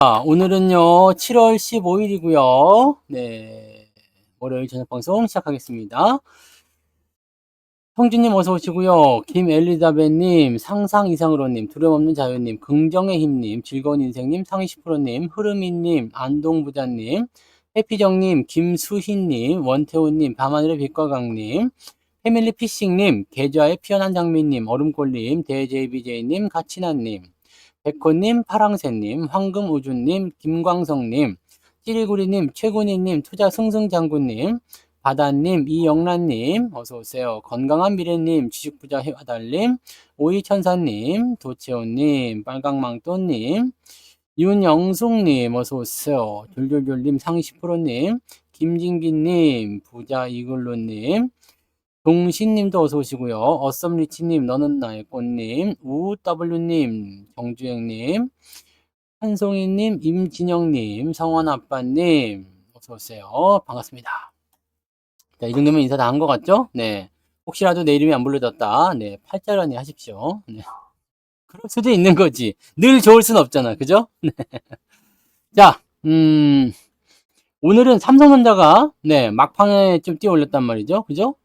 오늘은요, 7월 15일이고요. 네. 월요일 저녁 방송 시작하겠습니다. 성준님 어서 오시고요. 김엘리자벳님, 상상 이상으로님, 두려움없는 자유님, 긍정의 힘님, 즐거운 인생님, 상위 10%님, 흐름이님, 안동부자님, 해피정님, 김수희님, 원태호님, 밤하늘의 빛과 강님, 패밀리 피싱님, 계좌의 피어난 장미님, 얼음골님, 대제이비제이님, 가치나님, 백호님, 파랑새님, 황금우주님, 김광성님, 찌리구리님, 최군희님, 투자승승장군님, 바다님, 이영란님, 어서오세요. 건강한 미래님, 주식부자 해와달님, 오이천사님, 도채호님, 빨강망토님, 윤영숙님, 어서오세요. 졸졸졸님, 상시10%님, 김진기님, 부자 이글루님, 동신님도 어서 오시고요. 어썸리치님, 너는 나의 꽃님, 우W님, 정주행님, 한송이님, 임진영님, 성원아빠님, 어서 오세요. 반갑습니다. 자, 이 정도면 인사 다 한 것 같죠? 네. 혹시라도 내 이름이 안 불러졌다. 네. 팔자라니 하십시오. 네. 그럴 수도 있는 거지. 늘 좋을 순 없잖아. 그죠? 네. 자, 오늘은 삼성전자가, 네, 막판에 좀 뛰어 올렸단 말이죠. 그죠?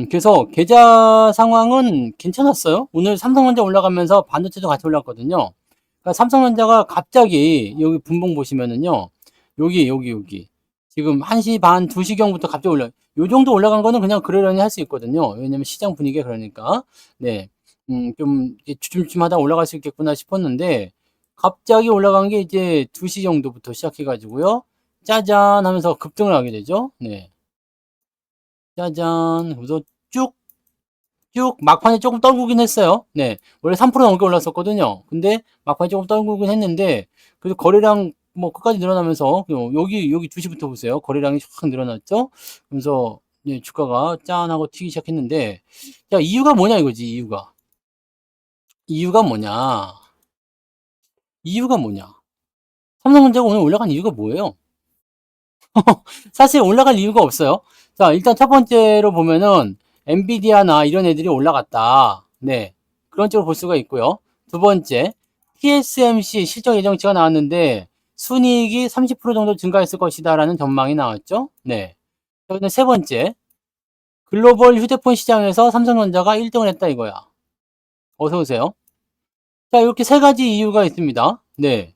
그래서 계좌 상황은 괜찮았어요. 오늘 삼성전자 올라가면서 반도체도 같이 올랐거든요. 그러니까 삼성전자가 갑자기 여기 분봉 보시면은요. 여기. 지금 1시 반, 2시경부터 갑자기 요 정도 올라간 거는 그냥 그러려니 할 수 있거든요. 왜냐면 시장 분위기가 그러니까. 네. 좀 주춤주춤하다 올라갈 수 있겠구나 싶었는데 갑자기 올라간 게 이제 2시 정도부터 시작해가지고요. 짜잔 하면서 급등을 하게 되죠. 네. 짜잔. 그래서 쭉 막판에 조금 떨구긴 했어요. 네. 원래 3% 넘게 올랐었거든요. 근데 막판에 조금 떨구긴 했는데 그래도 거래량 뭐 끝까지 늘어나면서 여기 2시부터 보세요. 거래량이 확 늘어났죠. 그래서 네, 주가가 짠하고 튀기 시작했는데 자, 이유가 뭐냐 이거지. 이유가 뭐냐? 이유가 뭐냐? 삼성전자가 오늘 올라간 이유가 뭐예요? 사실 올라갈 이유가 없어요. 자, 일단 첫 번째로 보면은 엔비디아나 이런 애들이 올라갔다. 네. 그런 쪽으로 볼 수가 있고요. 두 번째, TSMC 실적 예정치가 나왔는데 순이익이 30% 정도 증가했을 것이다라는 전망이 나왔죠. 네. 그다음에 세 번째, 글로벌 휴대폰 시장에서 삼성전자가 1등을 했다 이거야. 어서 오세요. 자, 이렇게 세 가지 이유가 있습니다. 네.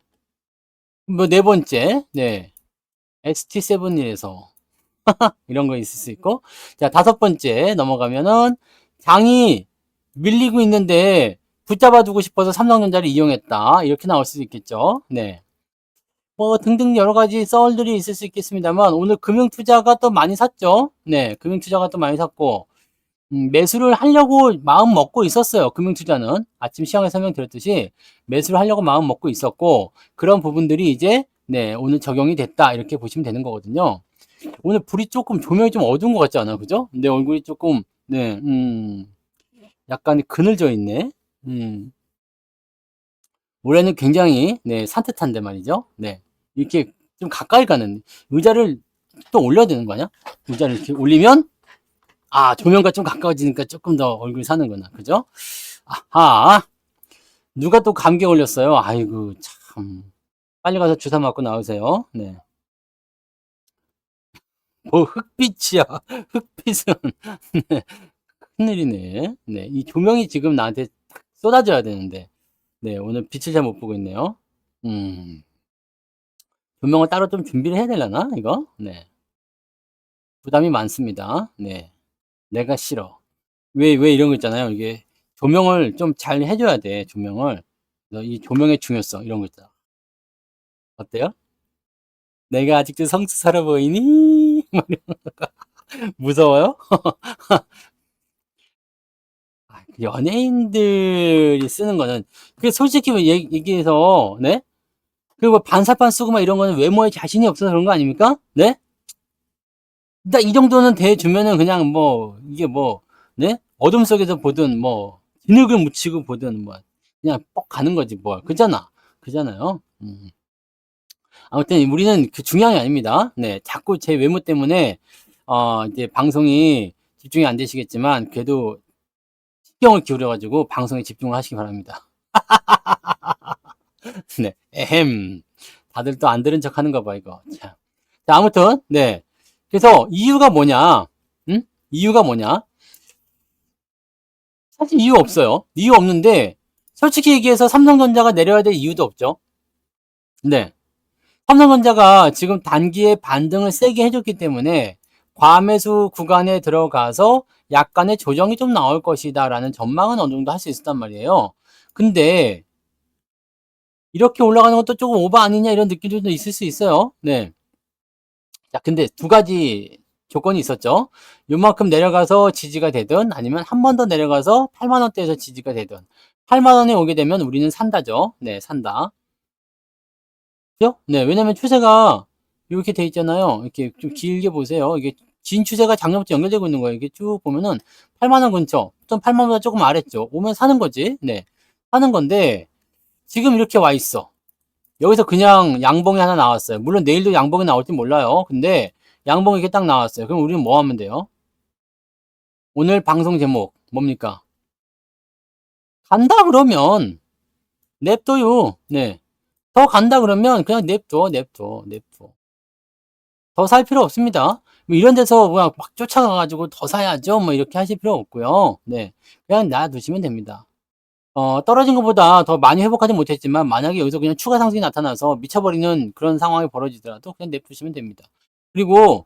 뭐 네 번째, 네. ST7일에서 이런 거 있을 수 있고. 자, 다섯 번째 넘어가면은 장이 밀리고 있는데 붙잡아 두고 싶어서 삼성전자를 이용했다. 이렇게 나올 수도 있겠죠. 네. 뭐 등등 여러 가지 썰들이 있을 수 있겠습니다만 오늘 금융투자가 또 많이 샀죠. 네. 금융투자가 또 많이 샀고 매수를 하려고 마음 먹고 있었어요. 금융투자는 아침 시황에 설명드렸듯이 매수를 하려고 마음 먹고 있었고 그런 부분들이 이제 네, 오늘 적용이 됐다. 이렇게 보시면 되는 거거든요. 오늘 불이 조금 조명이 좀 어두운 것 같지 않아? 그죠? 내 얼굴이 조금 네, 약간 그늘져 있네. 올해는 굉장히 네, 산뜻한데 말이죠. 네, 이렇게 좀 가까이 가는 의자를 또 올려야 되는 거 아니야? 의자를 이렇게 올리면 조명과 좀 가까워지니까 조금 더 얼굴이 사는구나. 그죠? 아하, 누가 또 감기에 걸렸어요? 아이고 참. 빨리 가서 주사 맞고 나오세요. 네. 뭐 흑빛이야. 흑빛은 네. 큰일이네. 네. 이 조명이 지금 나한테 쏟아져야 되는데. 네. 오늘 빛을 잘 못 보고 있네요. 음. 조명을 따로 좀 준비를 해야 되려나? 이거? 네. 부담이 많습니다. 네. 내가 싫어. 왜 이런 거 있잖아요. 이게 조명을 좀 잘 해줘야 돼. 조명을. 그래서 이 조명의 중요성 이런 거 있잖아. 어때요? 내가 아직도 성수살아 보이니? 무서워요? 연예인들이 쓰는 거는 그게 솔직히 얘기해서 네? 그리고 뭐 반사판 쓰고 막 이런 거는 외모에 자신이 없어서 그런 거 아닙니까? 네? 일단 이 정도는 대주면은 그냥 뭐 이게 뭐 네? 어둠 속에서 보든 뭐 진흙을 묻히고 보든 뭐 그냥 뻑 가는 거지 뭐 그잖아요. 아무튼 우리는 그 중요한 게 아닙니다. 네, 자꾸 제 외모 때문에 이제 방송이 집중이 안 되시겠지만 그래도 신경을 기울여 가지고 방송에 집중을 하시기 바랍니다. 네, 에헴. 다들 또 안 들은 척 하는 거 봐, 이거. 자, 아무튼, 네. 그래서 이유가 뭐냐? 응? 이유가 뭐냐? 사실 이유 없어요. 이유 없는데, 솔직히 얘기해서 삼성전자가 내려야 될 이유도 없죠. 네. 삼성전자가 지금 단기에 반등을 세게 해줬기 때문에 과매수 구간에 들어가서 약간의 조정이 좀 나올 것이다 라는 전망은 어느 정도 할 수 있었단 말이에요. 근데 이렇게 올라가는 것도 조금 오버 아니냐 이런 느낌도 있을 수 있어요. 네. 자, 근데 두 가지 조건이 있었죠. 요만큼 내려가서 지지가 되든 아니면 한 번 더 내려가서 8만 원대에서 지지가 되든 8만 원에 오게 되면 우리는 산다죠. 네, 산다. 그죠? 네, 왜냐면 추세가 이렇게 돼 있잖아요. 이렇게 좀 길게 보세요. 이게 진 추세가 작년부터 연결되고 있는 거예요. 이게 쭉 보면은 8만 원 근처, 좀 8만 원보다 조금 아래쪽 오면 사는 거지. 네, 사는 건데 지금 이렇게 와 있어. 여기서 그냥 양봉이 하나 나왔어요. 물론 내일도 양봉이 나올지 몰라요. 근데 양봉이 이렇게 딱 나왔어요. 그럼 우리는 뭐 하면 돼요? 오늘 방송 제목 뭡니까? 간다 그러면 냅둬요. 네. 더 간다 그러면 그냥 냅둬. 더 살 필요 없습니다. 뭐 이런 데서 그냥 막 쫓아가가지고 더 사야죠. 뭐 이렇게 하실 필요 없고요. 네. 그냥 놔두시면 됩니다. 떨어진 것보다 더 많이 회복하지 못했지만 만약에 여기서 그냥 추가 상승이 나타나서 미쳐버리는 그런 상황이 벌어지더라도 그냥 냅두시면 됩니다. 그리고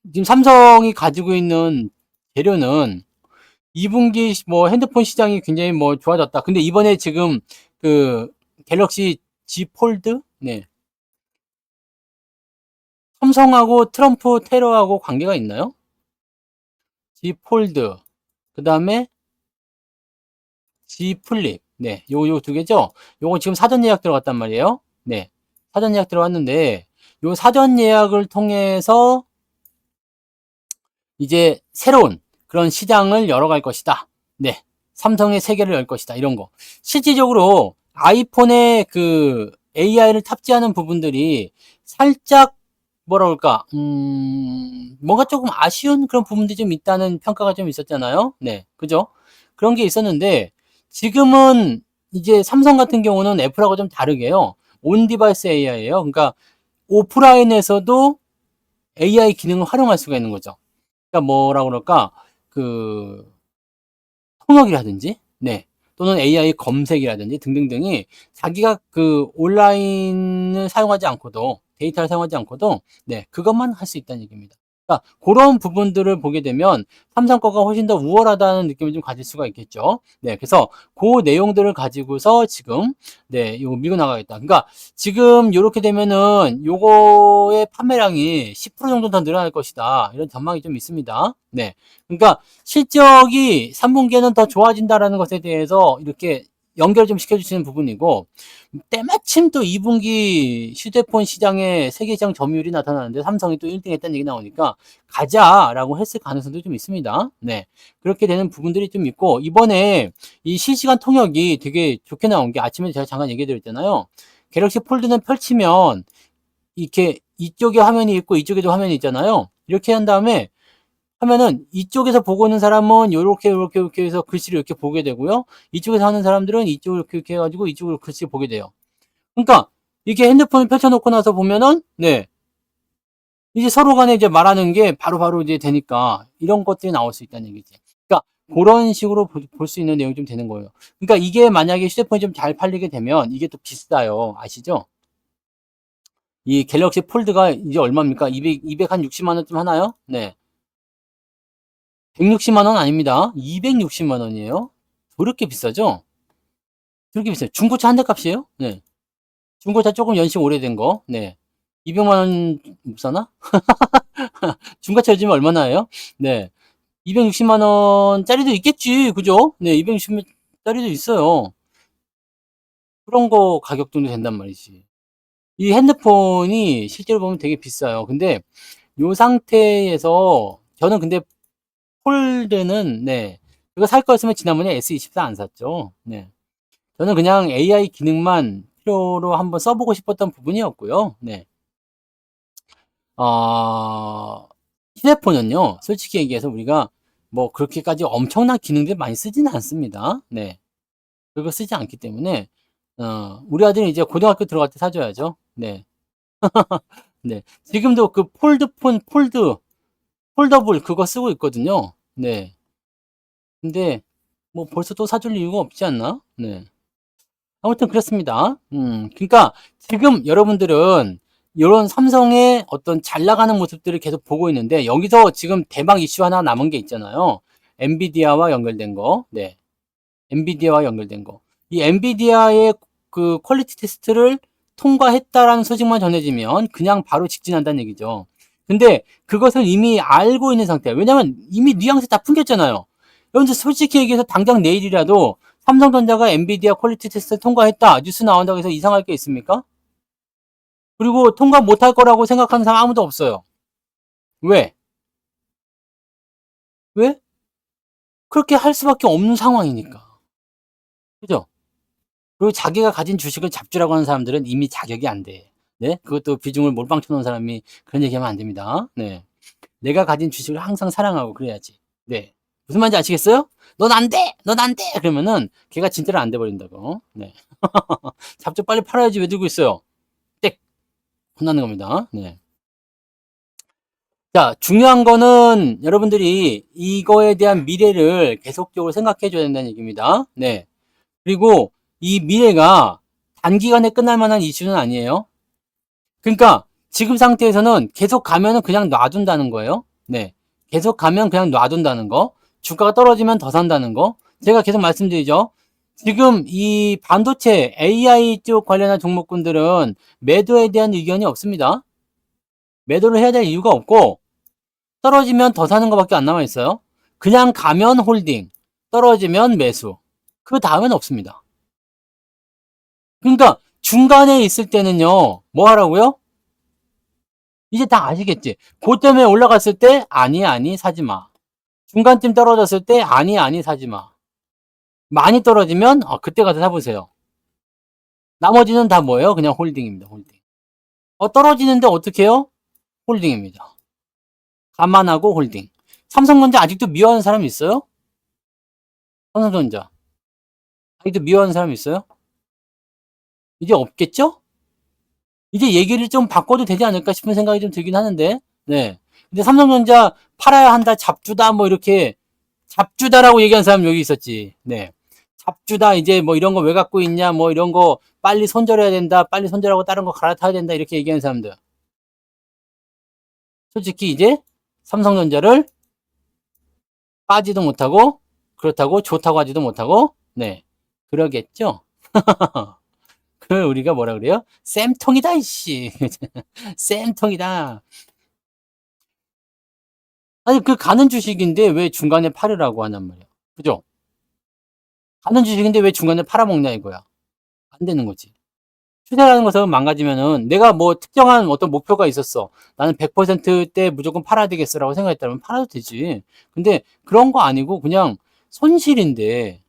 지금 삼성이 가지고 있는 재료는 2분기 뭐 핸드폰 시장이 굉장히 뭐 좋아졌다. 근데 이번에 지금 그 갤럭시 G 폴드? 네. 삼성하고 트럼프 테러하고 관계가 있나요? G 폴드. 그 다음에 G 플립. 네. 요 두 개죠? 요거 지금 사전 예약 들어갔단 말이에요. 네. 사전 예약 들어갔는데, 요 사전 예약을 통해서 이제 새로운 그런 시장을 열어갈 것이다. 네. 삼성의 세계를 열 것이다. 이런 거. 실질적으로 아이폰에 그 AI를 탑재하는 부분들이 살짝 뭐라 그럴까, 뭔가 조금 아쉬운 그런 부분들이 좀 있다는 평가가 좀 있었잖아요. 네. 그죠? 그런 게 있었는데, 지금은 이제 삼성 같은 경우는 애플하고 좀 다르게요. 온 디바이스 AI예요. 그러니까 오프라인에서도 AI 기능을 활용할 수가 있는 거죠. 그러니까 뭐라 그럴까? 그 통역이라든지, 네. 또는 AI 검색이라든지 등등등이 자기가 그 온라인을 사용하지 않고도 데이터를 사용하지 않고도 네, 그것만 할 수 있다는 얘기입니다. 그러니까 그런 부분들을 보게 되면 삼성 거가 훨씬 더 우월하다는 느낌을 좀 가질 수가 있겠죠. 네, 그래서 그 내용들을 가지고서 지금 네, 이거 밀고 나가겠다. 그러니까 지금 이렇게 되면은 요거의 판매량이 10% 정도 더 늘어날 것이다. 이런 전망이 좀 있습니다. 네, 그러니까 실적이 3분기에는 더 좋아진다라는 것에 대해서 이렇게 연결 좀 시켜주시는 부분이고, 때마침 또 2분기 휴대폰 시장에 세계시장 점유율이 나타나는데 삼성이 또 1등 했다는 얘기 나오니까 가자라고 했을 가능성도 좀 있습니다. 네. 그렇게 되는 부분들이 좀 있고, 이번에 이 실시간 통역이 되게 좋게 나온 게 아침에 제가 잠깐 얘기 드렸잖아요. 갤럭시 폴드는 펼치면 이렇게 이쪽에 화면이 있고 이쪽에도 화면이 있잖아요. 이렇게 한 다음에 하면은 이쪽에서 보고 있는 사람은 요렇게 해서 글씨를 이렇게 보게 되고요. 이쪽에서 하는 사람들은 이쪽을 이렇게 해가지고 이쪽으로 글씨를 보게 돼요. 그러니까 이게 핸드폰을 펼쳐놓고 나서 보면은 네, 이제 서로 간에 이제 말하는 게 바로바로 이제 되니까 이런 것들이 나올 수 있다는 얘기지. 그러니까 그런 식으로 볼 수 있는 내용이 좀 되는 거예요. 그러니까 이게 만약에 휴대폰이 좀 잘 팔리게 되면 이게 또 비싸요. 아시죠? 이 갤럭시 폴드가 이제 얼마입니까? 260만 원쯤 하나요? 네. 160만 원 아닙니다. 260만 원이에요. 그렇게 비싸죠? 그렇게 비싸요. 중고차 한 대 값이에요? 네. 중고차 조금 연식 오래된 거. 네. 200만 원 못 사나? 중고차 요즘 얼마나 해요? 네. 260만 원짜리도 있겠지. 그죠? 네. 260만 원짜리도 있어요. 그런 거 가격 정도 된단 말이지. 이 핸드폰이 실제로 보면 되게 비싸요. 근데 요 상태에서 저는 근데 폴드는 네. 이거 살 거였으면 지난번에 S24 안 샀죠. 네. 저는 그냥 AI 기능만 필요로 한번 써보고 싶었던 부분이었고요. 네. 휴대폰은요, 솔직히 얘기해서 우리가 뭐 그렇게까지 엄청난 기능들 많이 쓰지는 않습니다. 네. 그거 쓰지 않기 때문에, 우리 아들은 이제 고등학교 들어갈 때 사줘야죠. 네. 네. 지금도 그 폴드폰, 폴더블 그거 쓰고 있거든요. 네. 근데 뭐 벌써 또 사줄 이유가 없지 않나? 네. 아무튼 그렇습니다. 그러니까 지금 여러분들은 이런 삼성의 어떤 잘 나가는 모습들을 계속 보고 있는데 여기서 지금 대박 이슈 하나 남은 게 있잖아요. 엔비디아와 연결된 거. 네. 엔비디아와 연결된 거. 이 엔비디아의 그 퀄리티 테스트를 통과했다라는 소식만 전해지면 그냥 바로 직진한다는 얘기죠. 근데 그것을 이미 알고 있는 상태야. 왜냐면 이미 뉘앙스 다 풍겼잖아요. 여러분들 솔직히 얘기해서 당장 내일이라도 삼성전자가 엔비디아 퀄리티 테스트 통과했다. 뉴스 나온다고 해서 이상할 게 있습니까? 그리고 통과 못할 거라고 생각하는 사람 아무도 없어요. 왜? 왜? 그렇게 할 수밖에 없는 상황이니까. 그죠? 그리고 자기가 가진 주식을 잡주라고 하는 사람들은 이미 자격이 안 돼. 네? 그것도 비중을 몰빵 쳐놓은 사람이 그런 얘기하면 안 됩니다. 네. 내가 가진 주식을 항상 사랑하고 그래야지. 네. 무슨 말인지 아시겠어요? 넌 안 돼! 넌 안 돼! 그러면은 걔가 진짜로 안 돼 버린다고. 네. 잡주 빨리 팔아야지 왜 들고 있어요? 땡! 혼나는 겁니다. 네. 자, 중요한 거는 여러분들이 이거에 대한 미래를 계속적으로 생각해 줘야 된다는 얘기입니다. 네. 그리고 이 미래가 단기간에 끝날 만한 이슈는 아니에요. 그러니까 지금 상태에서는 계속 가면은 그냥 놔둔다는 거예요. 네. 계속 가면 그냥 놔둔다는 거. 주가가 떨어지면 더 산다는 거. 제가 계속 말씀드리죠. 지금 이 반도체 AI 쪽 관련한 종목군들은 매도에 대한 의견이 없습니다. 매도를 해야 될 이유가 없고 떨어지면 더 사는 것밖에 안 남아 있어요. 그냥 가면 홀딩, 떨어지면 매수. 그 다음은 없습니다. 그러니까 중간에 있을 때는요. 뭐 하라고요? 이제 다 아시겠지? 고점에 올라갔을 때 아니 사지 마. 중간쯤 떨어졌을 때 아니 사지 마. 많이 떨어지면 그때 가서 사보세요. 나머지는 다 뭐예요? 그냥 홀딩입니다. 홀딩. 떨어지는데 어떻게 해요? 홀딩입니다. 감안하고 홀딩. 삼성전자 아직도 미워하는 사람 있어요? 삼성전자 아직도 미워하는 사람 있어요? 이제 없겠죠? 이제 얘기를 좀 바꿔도 되지 않을까 싶은 생각이 좀 들긴 하는데, 네. 근데 삼성전자 팔아야 한다, 잡주다, 뭐 이렇게, 잡주다라고 얘기한 사람 여기 있었지. 네. 잡주다, 이제 뭐 이런 거 왜 갖고 있냐, 뭐 이런 거 빨리 손절해야 된다, 빨리 손절하고 다른 거 갈아타야 된다, 이렇게 얘기하는 사람들. 솔직히 이제 삼성전자를 빠지도 못하고, 그렇다고 좋다고 하지도 못하고, 네. 그러겠죠? 그걸 우리가 뭐라 그래요? 쌤통이다, 이씨. 쌤통이다. 아니, 그 가는 주식인데 왜 중간에 팔으라고 하냔 말이야. 그죠? 가는 주식인데 왜 중간에 팔아먹냐 이거야. 안 되는 거지. 추세라는 것은 망가지면은 내가 뭐 특정한 어떤 목표가 있었어. 나는 100%때 무조건 팔아야 되겠어라고 생각했다면 팔아도 되지. 근데 그런 거 아니고 그냥 손실인데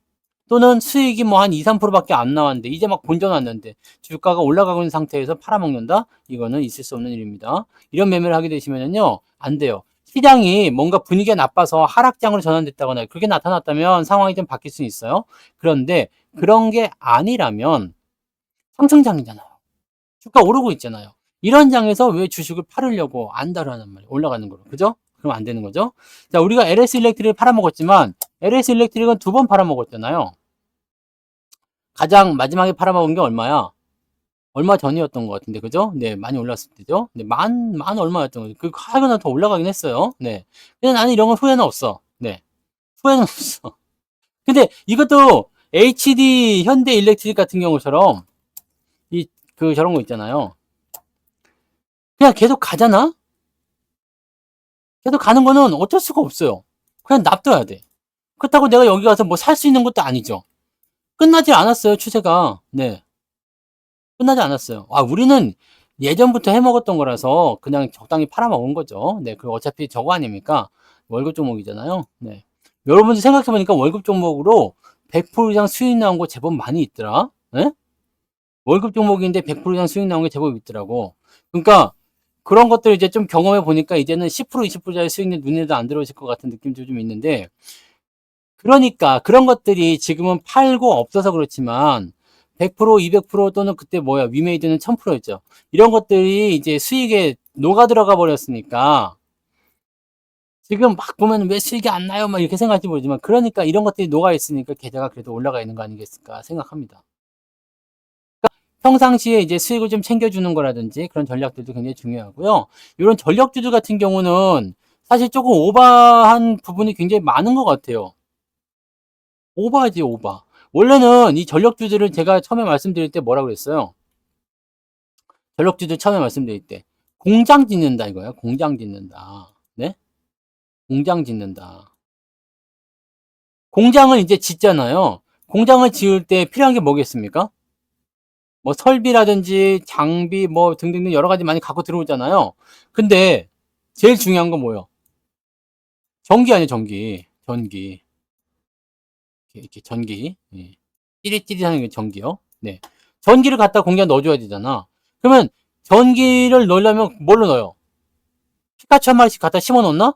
또는 수익이 뭐 한 2, 3%밖에 안 나왔는데 이제 막 본전 왔는데 주가가 올라가고 있는 상태에서 팔아먹는다? 이거는 있을 수 없는 일입니다. 이런 매매를 하게 되시면요 안 돼요. 시장이 뭔가 분위기가 나빠서 하락장으로 전환됐다거나 그렇게 나타났다면 상황이 좀 바뀔 수 있어요. 그런데 그런 게 아니라면 상승장이잖아요. 주가 오르고 있잖아요. 이런 장에서 왜 주식을 팔으려고 안다라는 말이에요. 올라가는 거로. 그죠? 그럼 안 되는 거죠. 자, 우리가 LS 일렉트릭을 팔아먹었지만 LS 일렉트릭은 2번 팔아먹었잖아요. 가장 마지막에 팔아먹은 게 얼마야? 얼마 전이었던 것 같은데, 그죠? 네, 많이 올랐을 때죠? 네, 만 얼마였던 거죠. 그, 하거나 더 올라가긴 했어요. 네. 근데 나는 이런 건 후회는 없어. 네. 후회는 없어. 근데 이것도 HD 현대 일렉트릭 같은 경우처럼, 저런 거 있잖아요. 그냥 계속 가잖아? 계속 가는 거는 어쩔 수가 없어요. 그냥 놔둬야 돼. 그렇다고 내가 여기 가서 뭐 살 수 있는 것도 아니죠. 끝나지 않았어요, 추세가. 네. 끝나지 않았어요. 우리는 예전부터 해먹었던 거라서 그냥 적당히 팔아먹은 거죠. 네, 그 어차피 저거 아닙니까? 월급 종목이잖아요. 네. 여러분들 생각해보니까 월급 종목으로 100% 이상 수익 나온 거 제법 많이 있더라. 네? 월급 종목인데 100% 이상 수익 나온 게 제법 있더라고. 그러니까 그런 것들 이제 좀 경험해 보니까 이제는 10% 20%짜리 수익률 눈에도 안 들어오실 것 같은 느낌도 좀 있는데 그러니까 그런 것들이 지금은 팔고 없어서 그렇지만 100%, 200% 또는 그때 위메이드는 1000%였죠. 이런 것들이 이제 수익에 녹아 들어가 버렸으니까 지금 막 보면 왜 수익이 안 나요? 막 이렇게 생각할지 모르지만 그러니까 이런 것들이 녹아 있으니까 계좌가 그래도 올라가 있는 거 아니겠을까 생각합니다. 평상시에 이제 수익을 좀 챙겨주는 거라든지 그런 전략들도 굉장히 중요하고요. 이런 전력주들 같은 경우는 사실 조금 오버한 부분이 굉장히 많은 것 같아요. 오버하지, 오버. 원래는 이 전력주들을 제가 처음에 말씀드릴 때 뭐라고 그랬어요? 전력주들 처음에 말씀드릴 때 공장 짓는다 이거야. 공장 짓는다. 네? 공장 짓는다. 공장을 이제 짓잖아요. 공장을 지을 때 필요한 게 뭐겠습니까? 뭐 설비라든지 장비 뭐 등등등 여러 가지 많이 갖고 들어오잖아요. 근데 제일 중요한 건 뭐예요? 전기 아니에요, 전기. 전기. 이렇게 전기. 예. 찌릿찌릿 하는 게 전기요. 네. 전기를 갖다 공장에 넣어줘야 되잖아. 그러면 전기를 넣으려면 뭘로 넣어요? 피카츄 한 마리씩 갖다 심어 놓나?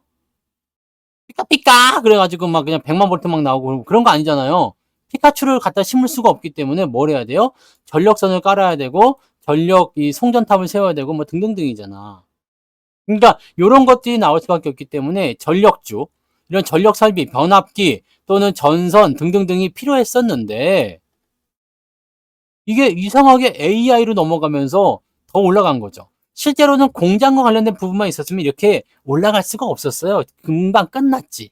삐까삐까! 그래가지고 막 그냥 100만 볼트 막 나오고 그런 거 아니잖아요. 피카츄를 갖다 심을 수가 없기 때문에 뭘 해야 돼요? 전력선을 깔아야 되고, 전력 이 송전탑을 세워야 되고, 뭐 등등등이잖아. 그러니까 요런 것들이 나올 수밖에 없기 때문에 전력주, 이런 전력 설비, 변압기 또는 전선 등등등이 필요했었는데 이게 이상하게 AI로 넘어가면서 더 올라간 거죠. 실제로는 공장과 관련된 부분만 있었으면 이렇게 올라갈 수가 없었어요. 금방 끝났지.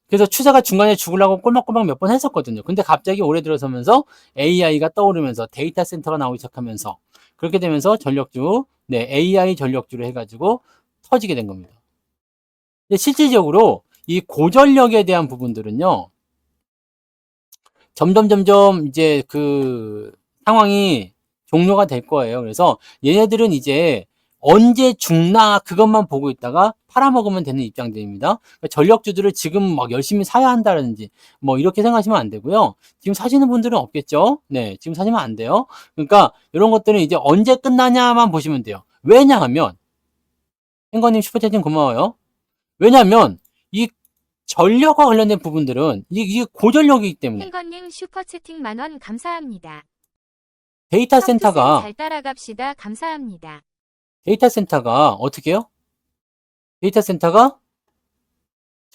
그래서 추세가 중간에 죽으려고 꼴막꼴막 몇 번 했었거든요. 근데 갑자기 올해 들어서면서 AI가 떠오르면서 데이터 센터가 나오기 시작하면서 그렇게 되면서 전력주, 네, AI 전력주로 해가지고 터지게 된 겁니다. 근데 실질적으로 이 고전력에 대한 부분들은요, 점점 이제 그 상황이 종료가 될 거예요. 그래서 얘네들은 이제 언제 죽나 그것만 보고 있다가 팔아먹으면 되는 입장들입니다. 그러니까 전력주들을 지금 막 열심히 사야 한다든지 뭐 이렇게 생각하시면 안 되고요. 지금 사시는 분들은 없겠죠. 네, 지금 사시면 안 돼요. 그러니까 이런 것들은 이제 언제 끝나냐만 보시면 돼요. 왜냐하면 행거님 슈퍼챗팅 고마워요. 왜냐하면 이 전력과 관련된 부분들은 이게 고전력이기 때문에 행건님 슈퍼채팅 만원 감사합니다. 데이터 컴투쌤 센터가 잘 따라갑시다. 감사합니다. 데이터 센터가 어떻게 해요? 데이터 센터가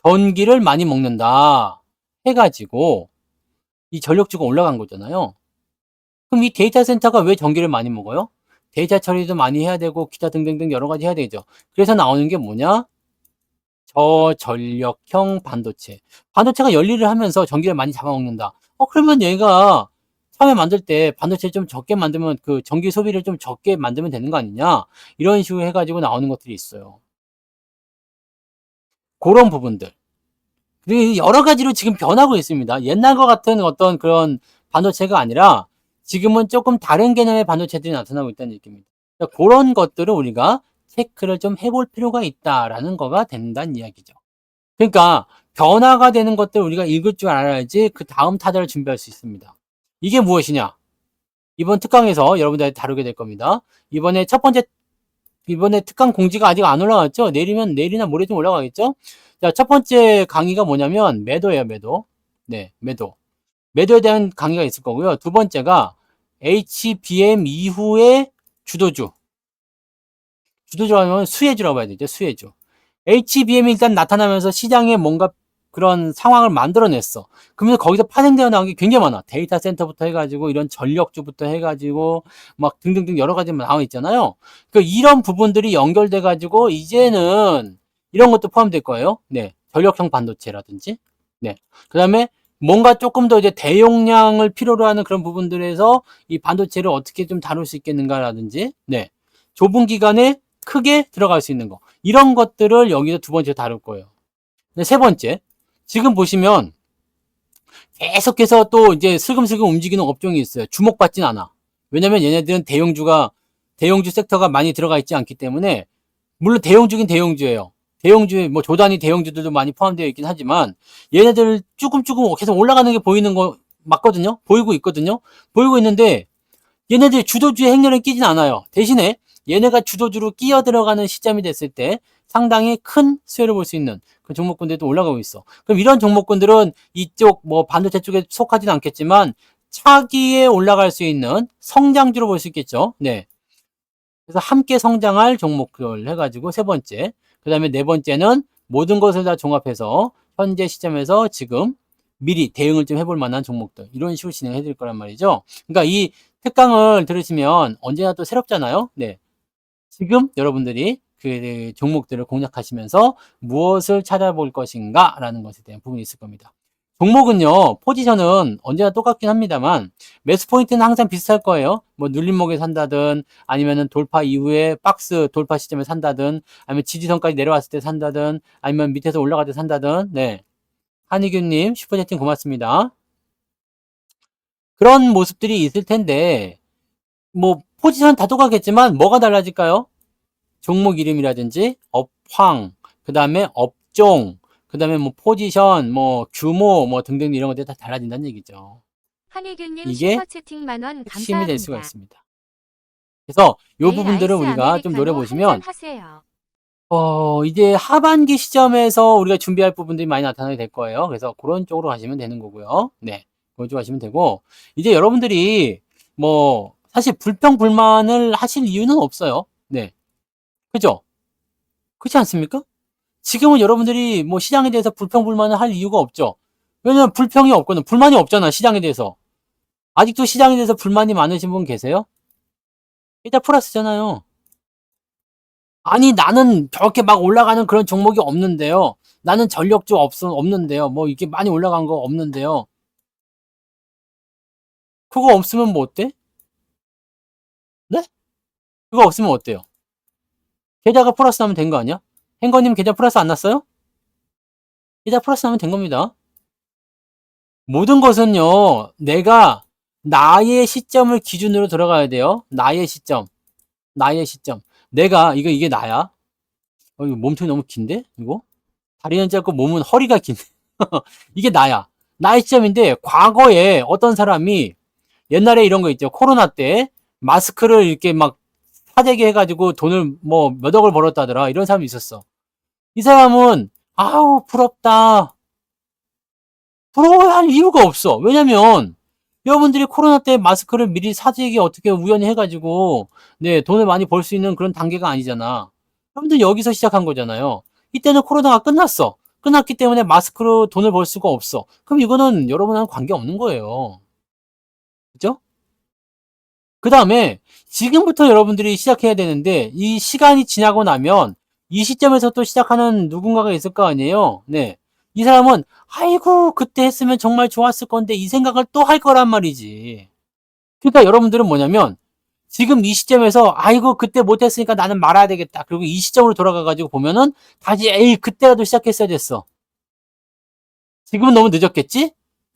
전기를 많이 먹는다 해가지고 이 전력주가 올라간 거잖아요. 그럼 이 데이터 센터가 왜 전기를 많이 먹어요? 데이터 처리도 많이 해야 되고 기타 등등등 여러 가지 해야 되죠. 그래서 나오는 게 뭐냐? 저전력형 반도체. 반도체가 연리를 하면서 전기를 많이 잡아먹는다. 그러면 얘가 처음에 만들 때 반도체 좀 적게 만들면 그 전기 소비를 좀 적게 만들면 되는 거 아니냐? 이런 식으로 해가지고 나오는 것들이 있어요. 그런 부분들. 그리고 여러 가지로 지금 변하고 있습니다. 옛날과 같은 어떤 그런 반도체가 아니라 지금은 조금 다른 개념의 반도체들이 나타나고 있다는 얘기입니다. 그러니까 그런 것들을 우리가 체크를 좀 해볼 필요가 있다라는 거가 된다는 이야기죠. 그러니까 변화가 되는 것들 우리가 읽을 줄 알아야지 그 다음 타자를 준비할 수 있습니다. 이게 무엇이냐? 이번 특강에서 여러분들이 다루게 될 겁니다. 이번에 특강 공지가 아직 안 올라갔죠? 내일이나 모레 좀 올라가겠죠? 자, 첫 번째 강의가 뭐냐면 매도예요, 매도. 네, 매도. 매도에 대한 강의가 있을 거고요. 두 번째가 HBM 이후의 주도주. 주도주라고 하면 수혜주라고 봐야 되죠, 수혜주. HBM이 일단 나타나면서 시장에 뭔가 그런 상황을 만들어냈어. 그러면서 거기서 파생되어 나온 게 굉장히 많아. 데이터 센터부터 해가지고 이런 전력주부터 해가지고 막 등등등 여러 가지 나와 있잖아요. 그 이런 부분들이 연결돼가지고 이제는 이런 것도 포함될 거예요. 네, 전력형 반도체라든지. 네, 그다음에 뭔가 조금 더 이제 대용량을 필요로 하는 그런 부분들에서 이 반도체를 어떻게 좀 다룰 수 있겠는가라든지. 네, 좁은 기간에 크게 들어갈 수 있는 거. 이런 것들을 여기서 두 번째 다룰 거예요. 세 번째, 지금 보시면 계속해서 또 이제 슬금슬금 움직이는 업종이 있어요. 주목받진 않아. 왜냐면 얘네들은 대형주 섹터가 많이 들어가 있지 않기 때문에, 물론 대형주긴 대형주예요. 뭐 조단위 대형주들도 많이 포함되어 있긴 하지만, 얘네들 조금 계속 올라가는 게 보이는 거 맞거든요? 보이고 있거든요? 보이고 있는데, 얘네들이 주도주의 행렬에 끼진 않아요. 대신에 얘네가 주도주로 끼어 들어가는 시점이 됐을 때 상당히 큰 수혜를 볼 수 있는 그 종목군들도 올라가고 있어. 그럼 이런 종목군들은 이쪽 뭐 반도체 쪽에 속하지는 않겠지만 차기에 올라갈 수 있는 성장주로 볼 수 있겠죠. 네. 그래서 함께 성장할 종목들 해가지고 세 번째. 그 다음에 네 번째는 모든 것을 다 종합해서 현재 시점에서 지금 미리 대응을 좀 해볼 만한 종목들. 이런 식으로 진행해 드릴 거란 말이죠. 그러니까 이 특강을 들으시면 언제나 또 새롭잖아요. 네. 지금 여러분들이 그 종목들을 공략하시면서 무엇을 찾아볼 것인가 라는 것에 대한 부분이 있을 겁니다. 종목은요, 포지션은 언제나 똑같긴 합니다만, 매수 포인트는 항상 비슷할 거예요. 뭐, 눌림목에 산다든, 아니면은 돌파 이후에 박스 돌파 시점에 산다든, 아니면 지지선까지 내려왔을 때 산다든, 아니면 밑에서 올라갈 때 산다든, 네. 한희균님, 슈퍼채팅 고맙습니다. 그런 모습들이 있을 텐데, 뭐, 포지션 다 똑같겠지만, 뭐가 달라질까요? 종목 이름이라든지 업황, 그 다음에 업종, 그 다음에 뭐 포지션, 뭐 규모, 뭐 등등 이런 것들이 다 달라진다는 얘기죠. 한혜균님 이게 슈퍼채팅 만원 핵심이 될 수가 감사합니다. 있습니다. 그래서 이 내일 부분들을 아이스 우리가 좀 아메리카노 노려보시면, 한잔 하세요. 이제 하반기 시점에서 우리가 준비할 부분들이 많이 나타나게 될 거예요. 그래서 그런 쪽으로 가시면 되는 거고요. 네. 그런 쪽으로 가시면 되고, 이제 여러분들이 뭐, 사실 불평불만을 하실 이유는 없어요. 네. 그죠? 그렇지 않습니까? 지금은 여러분들이 뭐 시장에 대해서 불평불만을 할 이유가 없죠. 왜냐면 불평이 없거든. 불만이 없잖아, 시장에 대해서. 아직도 시장에 대해서 불만이 많으신 분 계세요? 일단 플러스잖아요. 아니, 나는 저렇게 막 올라가는 그런 종목이 없는데요. 나는 전력주 없는데요. 뭐 이게 많이 올라간 거 없는데요. 그거 없으면 뭐 어때? 네? 그거 없으면 어때요? 계좌가 플러스 나면 된 거 아니야? 행거님 계좌 플러스 안 났어요? 계좌 플러스 나면 된 겁니다. 모든 것은요, 내가 나의 시점을 기준으로 들어가야 돼요. 나의 시점. 나의 시점. 내가, 이게 나야? 이거 몸통이 너무 긴데? 이거? 다리는 짧고 몸은 허리가 긴. 이게 나야. 나의 시점인데, 과거에 어떤 사람이 옛날에 이런 거 있죠. 코로나 때 마스크를 이렇게 막 사재기 해가지고 돈을 뭐 몇 억을 벌었다더라. 이런 사람이 있었어. 이 사람은, 아우, 부럽다. 부러워할 이유가 없어. 왜냐면 여러분들이 코로나 때 마스크를 미리 사재기 어떻게 우연히 해가지고 네 돈을 많이 벌 수 있는 그런 단계가 아니잖아. 여러분들 여기서 시작한 거잖아요. 이때는 코로나가 끝났어. 끝났기 때문에 마스크로 돈을 벌 수가 없어. 그럼 이거는 여러분하고 관계 없는 거예요. 그죠? 그 다음에 지금부터 여러분들이 시작해야 되는데 이 시간이 지나고 나면 이 시점에서 또 시작하는 누군가가 있을 거 아니에요. 네. 이 사람은 아이고 그때 했으면 정말 좋았을 건데 이 생각을 또 할 거란 말이지. 그러니까 여러분들은 뭐냐면 지금 이 시점에서 아이고 그때 못했으니까 나는 말아야 되겠다. 그리고 이 시점으로 돌아가 가지고 보면은 다시 에이 그때라도 시작했어야 됐어. 지금은 너무 늦었겠지?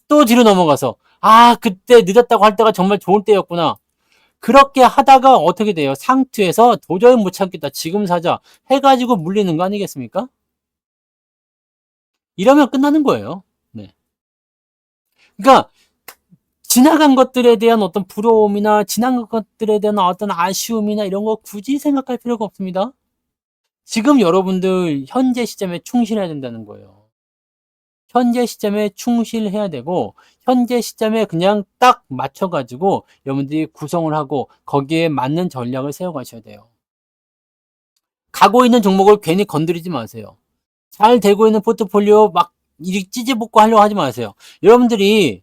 또 뒤로 넘어가서 아 그때 늦었다고 할 때가 정말 좋을 때였구나. 그렇게 하다가 어떻게 돼요? 상투에서 도저히 못 참겠다. 지금 사자. 해가지고 물리는 거 아니겠습니까? 이러면 끝나는 거예요. 네. 그러니까 지나간 것들에 대한 어떤 부러움이나 지나간 것들에 대한 어떤 아쉬움이나 이런 거 굳이 생각할 필요가 없습니다. 지금 여러분들 현재 시점에 충실해야 된다는 거예요. 현재 시점에 충실해야 되고 현재 시점에 그냥 딱 맞춰가지고 여러분들이 구성을 하고 거기에 맞는 전략을 세워가셔야 돼요. 가고 있는 종목을 괜히 건드리지 마세요. 잘 되고 있는 포트폴리오 막 찌지볶고 하려고 하지 마세요. 여러분들이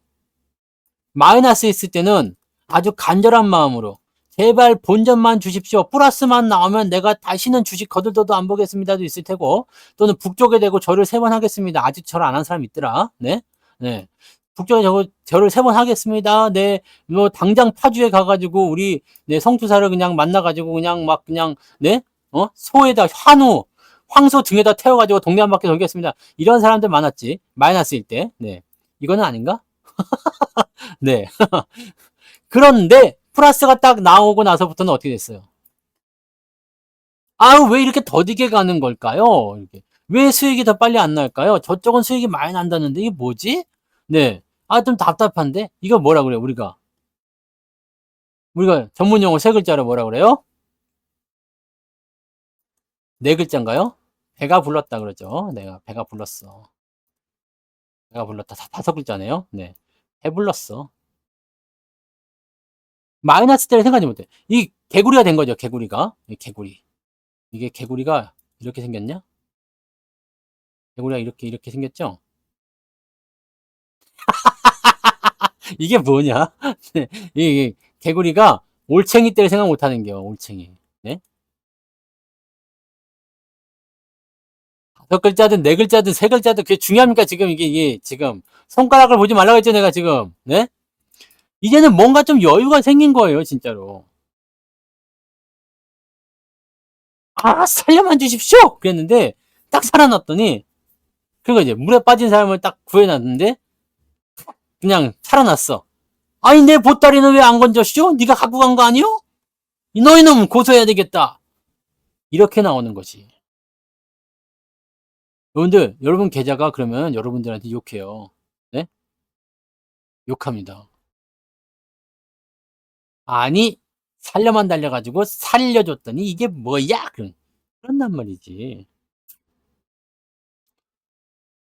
마이너스 있을 때는 아주 간절한 마음으로 제발 본전만 주십시오. 플러스만 나오면 내가 다시는 주식 거들떠도 안 보겠습니다도 있을 테고 또는 북쪽에 대고 절을 3번 하겠습니다. 아직 절 안 한 사람 있더라. 네. 네. 북쪽에 절을 3번 하겠습니다. 네. 뭐 당장 파주에 가가지고 우리 네 성투사를 그냥 만나가지고 그냥 막 그냥 네. 소에다 황소 등에다 태워가지고 동네 한 바퀴 돌겠습니다. 이런 사람들 많았지. 마이너스일 때. 네. 이거는 아닌가? 네. 그런데 플러스가 딱 나오고 나서부터는 어떻게 됐어요? 아, 왜 이렇게 더디게 가는 걸까요? 이렇게. 왜 수익이 더 빨리 안 날까요? 저쪽은 수익이 많이 난다는데 이게 뭐지? 네. 아, 좀 답답한데? 이거 뭐라 그래요, 우리가 전문 용어 세 글자로 뭐라 그래요? 네 글자인가요? 배가 불렀다 그러죠. 내가 배가 불렀어. 배가 불렀다. 다섯 글자네요. 네. 배불렀어. 마이너스 때를 생각하지 못해. 이 개구리가 된 거죠, 개구리가. 이 개구리. 이게 개구리가 이렇게 생겼냐? 개구리가 이렇게 생겼죠? 이게 뭐냐? 네, 이 개구리가 올챙이 때를 생각 못 하는 겨, 올챙이. 네? 다섯 글자든 네 글자든 세 글자든 그게 중요합니까? 지금 이게 지금 손가락을 보지 말라고 했죠, 내가 지금. 네? 이제는 뭔가 좀 여유가 생긴 거예요, 진짜로. 아, 살려만 주십시오! 그랬는데, 딱 살아났더니, 그리고 이제 물에 빠진 사람을 딱 구해놨는데, 그냥 살아났어. 아니, 내 보따리는 왜 안 건졌쇼? 네가 갖고 간 거 아니요? 너희놈 고소해야 되겠다. 이렇게 나오는 거지. 여러분들, 여러분 계좌가 그러면 여러분들한테 욕해요. 네? 욕합니다. 아니, 살려만 달려가지고 살려줬더니 이게 뭐야? 그런단 말이지.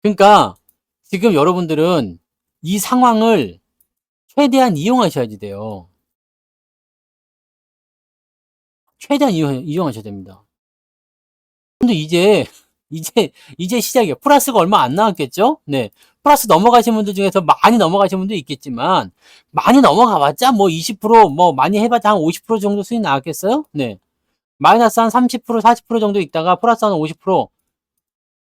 그러니까 지금 여러분들은 이 상황을 최대한 이용하셔야지 돼요. 최대한 이용하셔야 됩니다. 근데 이제 시작이에요. 플러스가 얼마 안 나왔겠죠? 네. 플러스 넘어가신 분들 중에서 많이 넘어가신 분도 있겠지만, 많이 넘어가봤자 뭐 20%, 뭐 많이 해봤자 한 50% 정도 수익 나왔겠어요? 네. 마이너스 한 30%, 40% 정도 있다가 플러스 한 50%.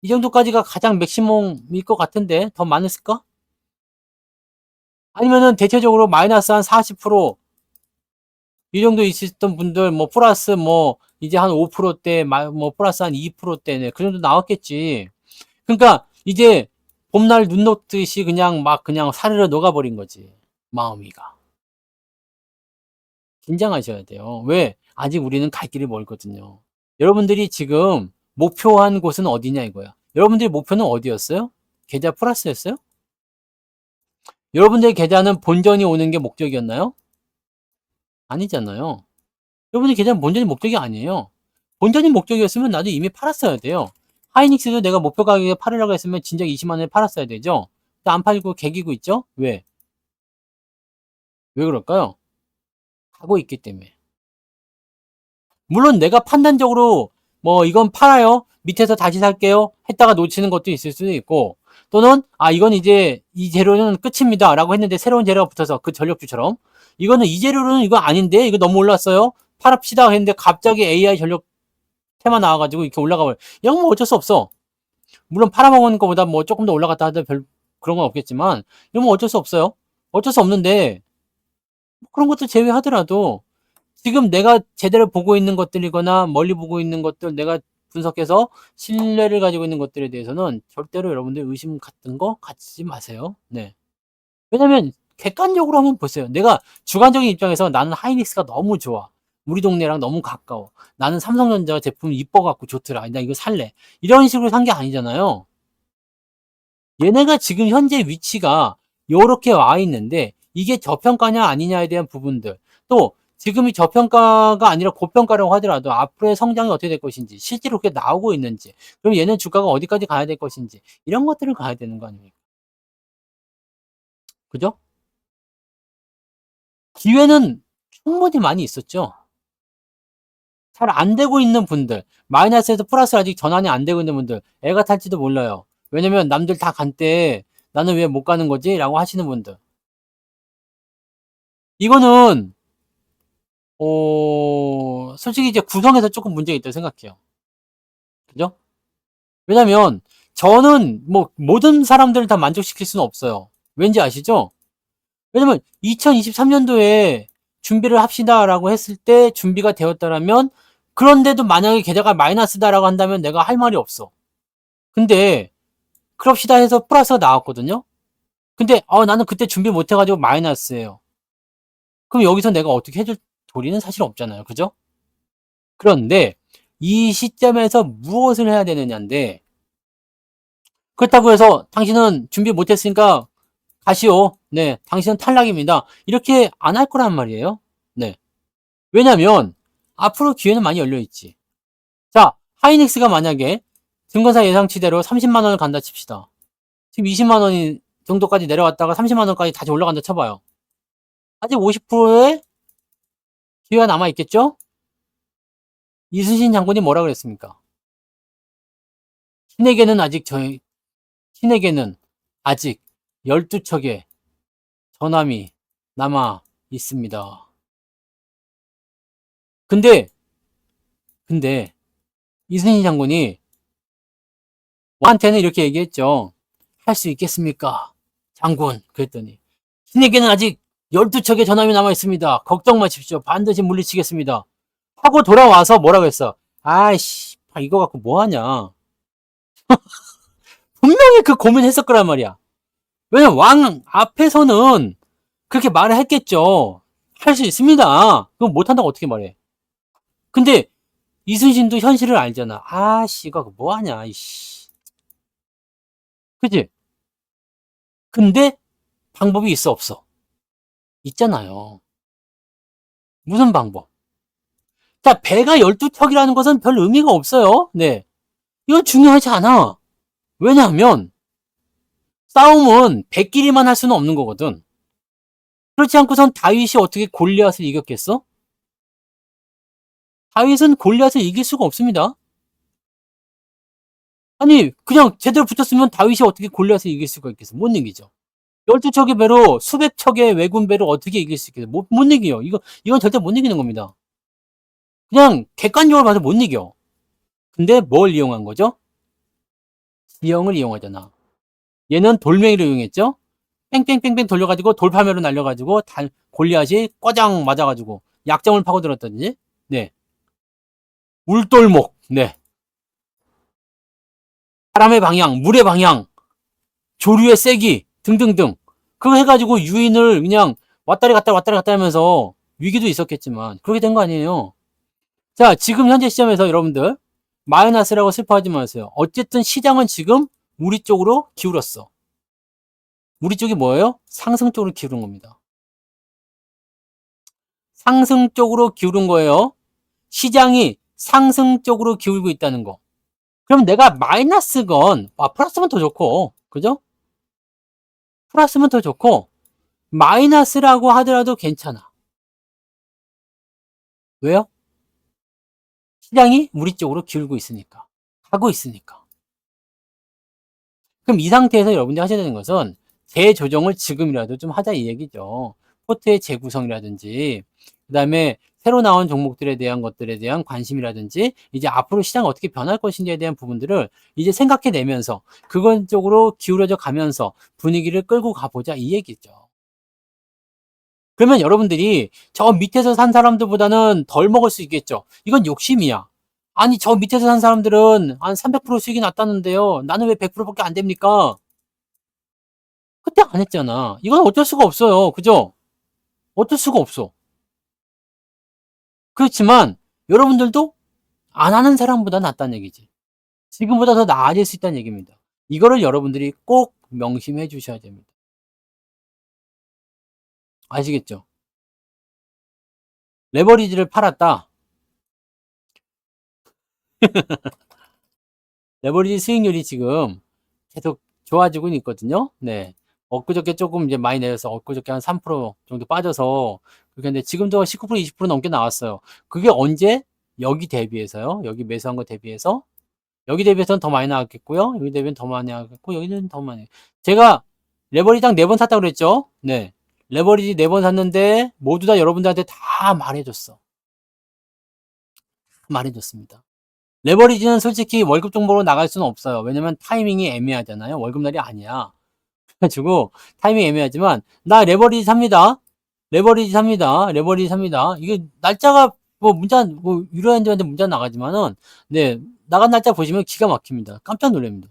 이 정도까지가 가장 맥시멈일 것 같은데, 더 많았을까? 아니면은 대체적으로 마이너스 한 40%, 이 정도 있었던 분들, 뭐 플러스 뭐 이제 한 5%대, 뭐 플러스 한 2%대네. 그 정도 나왔겠지. 그러니까 이제 봄날 눈 녹듯이 그냥 막 그냥 사르르 녹아버린 거지. 마음이가. 긴장하셔야 돼요. 왜? 아직 우리는 갈 길이 멀거든요. 여러분들이 지금 목표한 곳은 어디냐 이거야. 여러분들의 목표는 어디였어요? 계좌 플러스였어요? 여러분들의 계좌는 본전이 오는 게 목적이었나요? 아니잖아요. 여러분들 계좌는 본전이 목적이 아니에요. 본전이 목적이었으면 나도 이미 팔았어야 돼요. 하이닉스도 내가 목표 가격에 팔으라고 했으면 진작 20만 원에 팔았어야 되죠. 근데 안 팔고 개기고 있죠? 왜? 왜 그럴까요? 가고 있기 때문에. 물론 내가 판단적으로 뭐 이건 팔아요. 밑에서 다시 살게요. 했다가 놓치는 것도 있을 수도 있고, 또는 아 이건 이제 이 재료는 끝입니다 라고 했는데 새로운 재료가 붙어서 그 전력주처럼 이거는 이 재료는 이거 아닌데 이거 너무 올랐어요. 팔합시다 했는데 갑자기 AI 전력 테마 나와가지고 이렇게 올라가 버려. 이건 뭐 어쩔 수 없어. 물론 팔아먹은 것보다 뭐 조금 더 올라갔다 하더 별 그런 건 없겠지만 이건 뭐 어쩔 수 없어요. 어쩔 수 없는데 뭐 그런 것도 제외하더라도 지금 내가 제대로 보고 있는 것들이거나 멀리 보고 있는 것들 내가 분석해서 신뢰를 가지고 있는 것들에 대해서는 절대로 여러분들 의심 같은 거 갖지 마세요. 네. 왜냐면 객관적으로 한번 보세요. 내가 주관적인 입장에서 나는 하이닉스가 너무 좋아. 우리 동네랑 너무 가까워. 나는 삼성전자 제품 이뻐갖고 좋더라. 나 이거 살래. 이런 식으로 산 게 아니잖아요. 얘네가 지금 현재 위치가 요렇게 와 있는데 이게 저평가냐 아니냐에 대한 부분들 또 지금이 저평가가 아니라 고평가라고 하더라도 앞으로의 성장이 어떻게 될 것인지 실제로 그게 나오고 있는지 그럼 얘는 주가가 어디까지 가야 될 것인지 이런 것들을 가야 되는 거 아닙니까? 그죠? 기회는 충분히 많이 있었죠. 잘 안 되고 있는 분들 마이너스에서 플러스 아직 전환이 안 되고 있는 분들 애가 탈지도 몰라요. 왜냐면 남들 다 간 때 나는 왜 못 가는 거지? 라고 하시는 분들 이거는 솔직히 이제 구성에서 조금 문제가 있다고 생각해요. 그죠? 왜냐면 저는 뭐 모든 사람들을 다 만족시킬 수는 없어요. 왠지 아시죠? 왜냐면 2023년도에 준비를 합시다라고 했을 때 준비가 되었다라면 그런데도 만약에 계좌가 마이너스다라고 한다면 내가 할 말이 없어. 근데 그럽시다 해서 플러스가 나왔거든요. 근데 나는 그때 준비 못 해가지고 마이너스예요. 그럼 여기서 내가 어떻게 해줄 도리는 사실 없잖아요. 그죠? 그런데 이 시점에서 무엇을 해야 되느냐인데 그렇다고 해서 당신은 준비 못했으니까 가시오. 네, 당신은 탈락입니다. 이렇게 안 할 거란 말이에요. 네. 왜냐면 앞으로 기회는 많이 열려 있지. 자, 하이닉스가 만약에 증권사 예상치대로 30만 원을 간다 칩시다. 지금 20만 원 정도까지 내려왔다가 30만 원까지 다시 올라간다 쳐봐요. 아직 50%의 기회가 남아있겠죠? 이순신 장군이 뭐라 그랬습니까? 신에게는 아직 12척의 전함이 남아 있습니다. 근데 이순신 장군이 왕한테는 이렇게 얘기했죠. 할 수 있겠습니까? 장군. 그랬더니 신에게는 아직 12척의 전함이 남아 있습니다. 걱정 마십시오. 반드시 물리치겠습니다. 하고 돌아와서 뭐라고 했어? 아이씨, 이거 갖고 뭐 하냐. 분명히 그 고민했을 거란 말이야. 왜냐면 왕 앞에서는 그렇게 말을 했겠죠. 할 수 있습니다. 그럼 못한다고 어떻게 말해. 근데 이순신도 현실을 알잖아. 아씨, 이거 뭐 하냐, 이씨. 그치? 근데 방법이 있어, 없어? 있잖아요. 무슨 방법? 자, 배가 12척이라는 것은 별 의미가 없어요. 네. 이건 중요하지 않아. 왜냐하면 싸움은 배끼리만 할 수는 없는 거거든. 그렇지 않고선 다윗이 어떻게 골리앗을 이겼겠어? 다윗은 골리앗을 이길 수가 없습니다. 아니, 그냥 제대로 붙었으면 다윗이 어떻게 골리앗을 이길 수가 있겠어? 못 이기죠. 12척의 배로 수백 척의 왜군 배로 어떻게 이길 수 있겠어? 못 이겨요. 이건 절대 못 이기는 겁니다. 그냥 객관적으로 봐서 못 이겨. 근데 뭘 이용한 거죠? 지형을 이용하잖아. 얘는 돌멩이를 이용했죠? 뺑뺑뺑뺑 돌려가지고 돌파매로 날려가지고 골리앗이 꽈장 맞아가지고 약점을 파고들었던지. 네. 울돌목. 네. 바람의 방향, 물의 방향, 조류의 세기 등등등. 그거 해가지고 유인을 그냥 왔다리 갔다 하면서 위기도 있었겠지만 그렇게 된 거 아니에요. 자, 지금 현재 시점에서 여러분들 마이너스라고 슬퍼하지 마세요. 어쨌든 시장은 지금 우리 쪽으로 기울었어. 우리 쪽이 뭐예요? 상승 쪽으로 기울은 겁니다. 상승 쪽으로 기울은 거예요. 시장이 상승 쪽으로 기울고 있다는 거. 그럼 내가 마이너스건 플러스면 더 좋고, 그죠? 플러스면 더 좋고 마이너스라고 하더라도 괜찮아. 왜요? 시장이 우리 쪽으로 기울고 있으니까. 가고 있으니까. 그럼 이 상태에서 여러분들이 하셔야 되는 것은 재조정을 지금이라도 좀 하자 이 얘기죠. 포트의 재구성이라든지 그 다음에 새로 나온 종목들에 대한 것들에 대한 관심이라든지 이제 앞으로 시장이 어떻게 변할 것인지에 대한 부분들을 이제 생각해내면서 그건 쪽으로 기울어져 가면서 분위기를 끌고 가보자 이 얘기죠. 그러면 여러분들이 저 밑에서 산 사람들보다는 덜 먹을 수 있겠죠. 이건 욕심이야. 아니 저 밑에서 산 사람들은 한 300% 수익이 났다는데요. 나는 왜 100%밖에 안 됩니까? 그때 안 했잖아. 이건 어쩔 수가 없어요. 그죠? 어쩔 수가 없어. 그렇지만 여러분들도 안 하는 사람보다 낫다는 얘기지. 지금보다 더 나아질 수 있다는 얘기입니다. 이거를 여러분들이 꼭 명심해 주셔야 됩니다. 아시겠죠? 레버리지를 팔았다. 레버리지 수익률이 지금 계속 좋아지고 있거든요. 네. 엊그저께 조금 이제 많이 내려서 엊그저께 한 3% 정도 빠져서 그런데 지금도 19% 20% 넘게 나왔어요. 그게 언제? 여기 대비해서요. 여기 매수한 거 대비해서 여기 대비해서는 더 많이 나왔겠고요. 여기 대비는 더 많이 나왔겠고 여기는 더 많이. 제가 레버리지당 4번 샀다고 그랬죠. 네. 레버리지 4번 샀는데 모두 다 여러분들한테 다 말해줬어. 말해줬습니다. 레버리지는 솔직히 월급 정보로 나갈 수는 없어요. 왜냐면 타이밍이 애매하잖아요. 월급날이 아니야. 그래가지고 타이밍이 애매하지만 나 레버리지 삽니다. 레버리지 삽니다. 레버리지 삽니다. 이게 날짜가 뭐 문자 뭐 유료한지한테 문자 나가지만은 네 나간 날짜 보시면 기가 막힙니다. 깜짝 놀랍니다.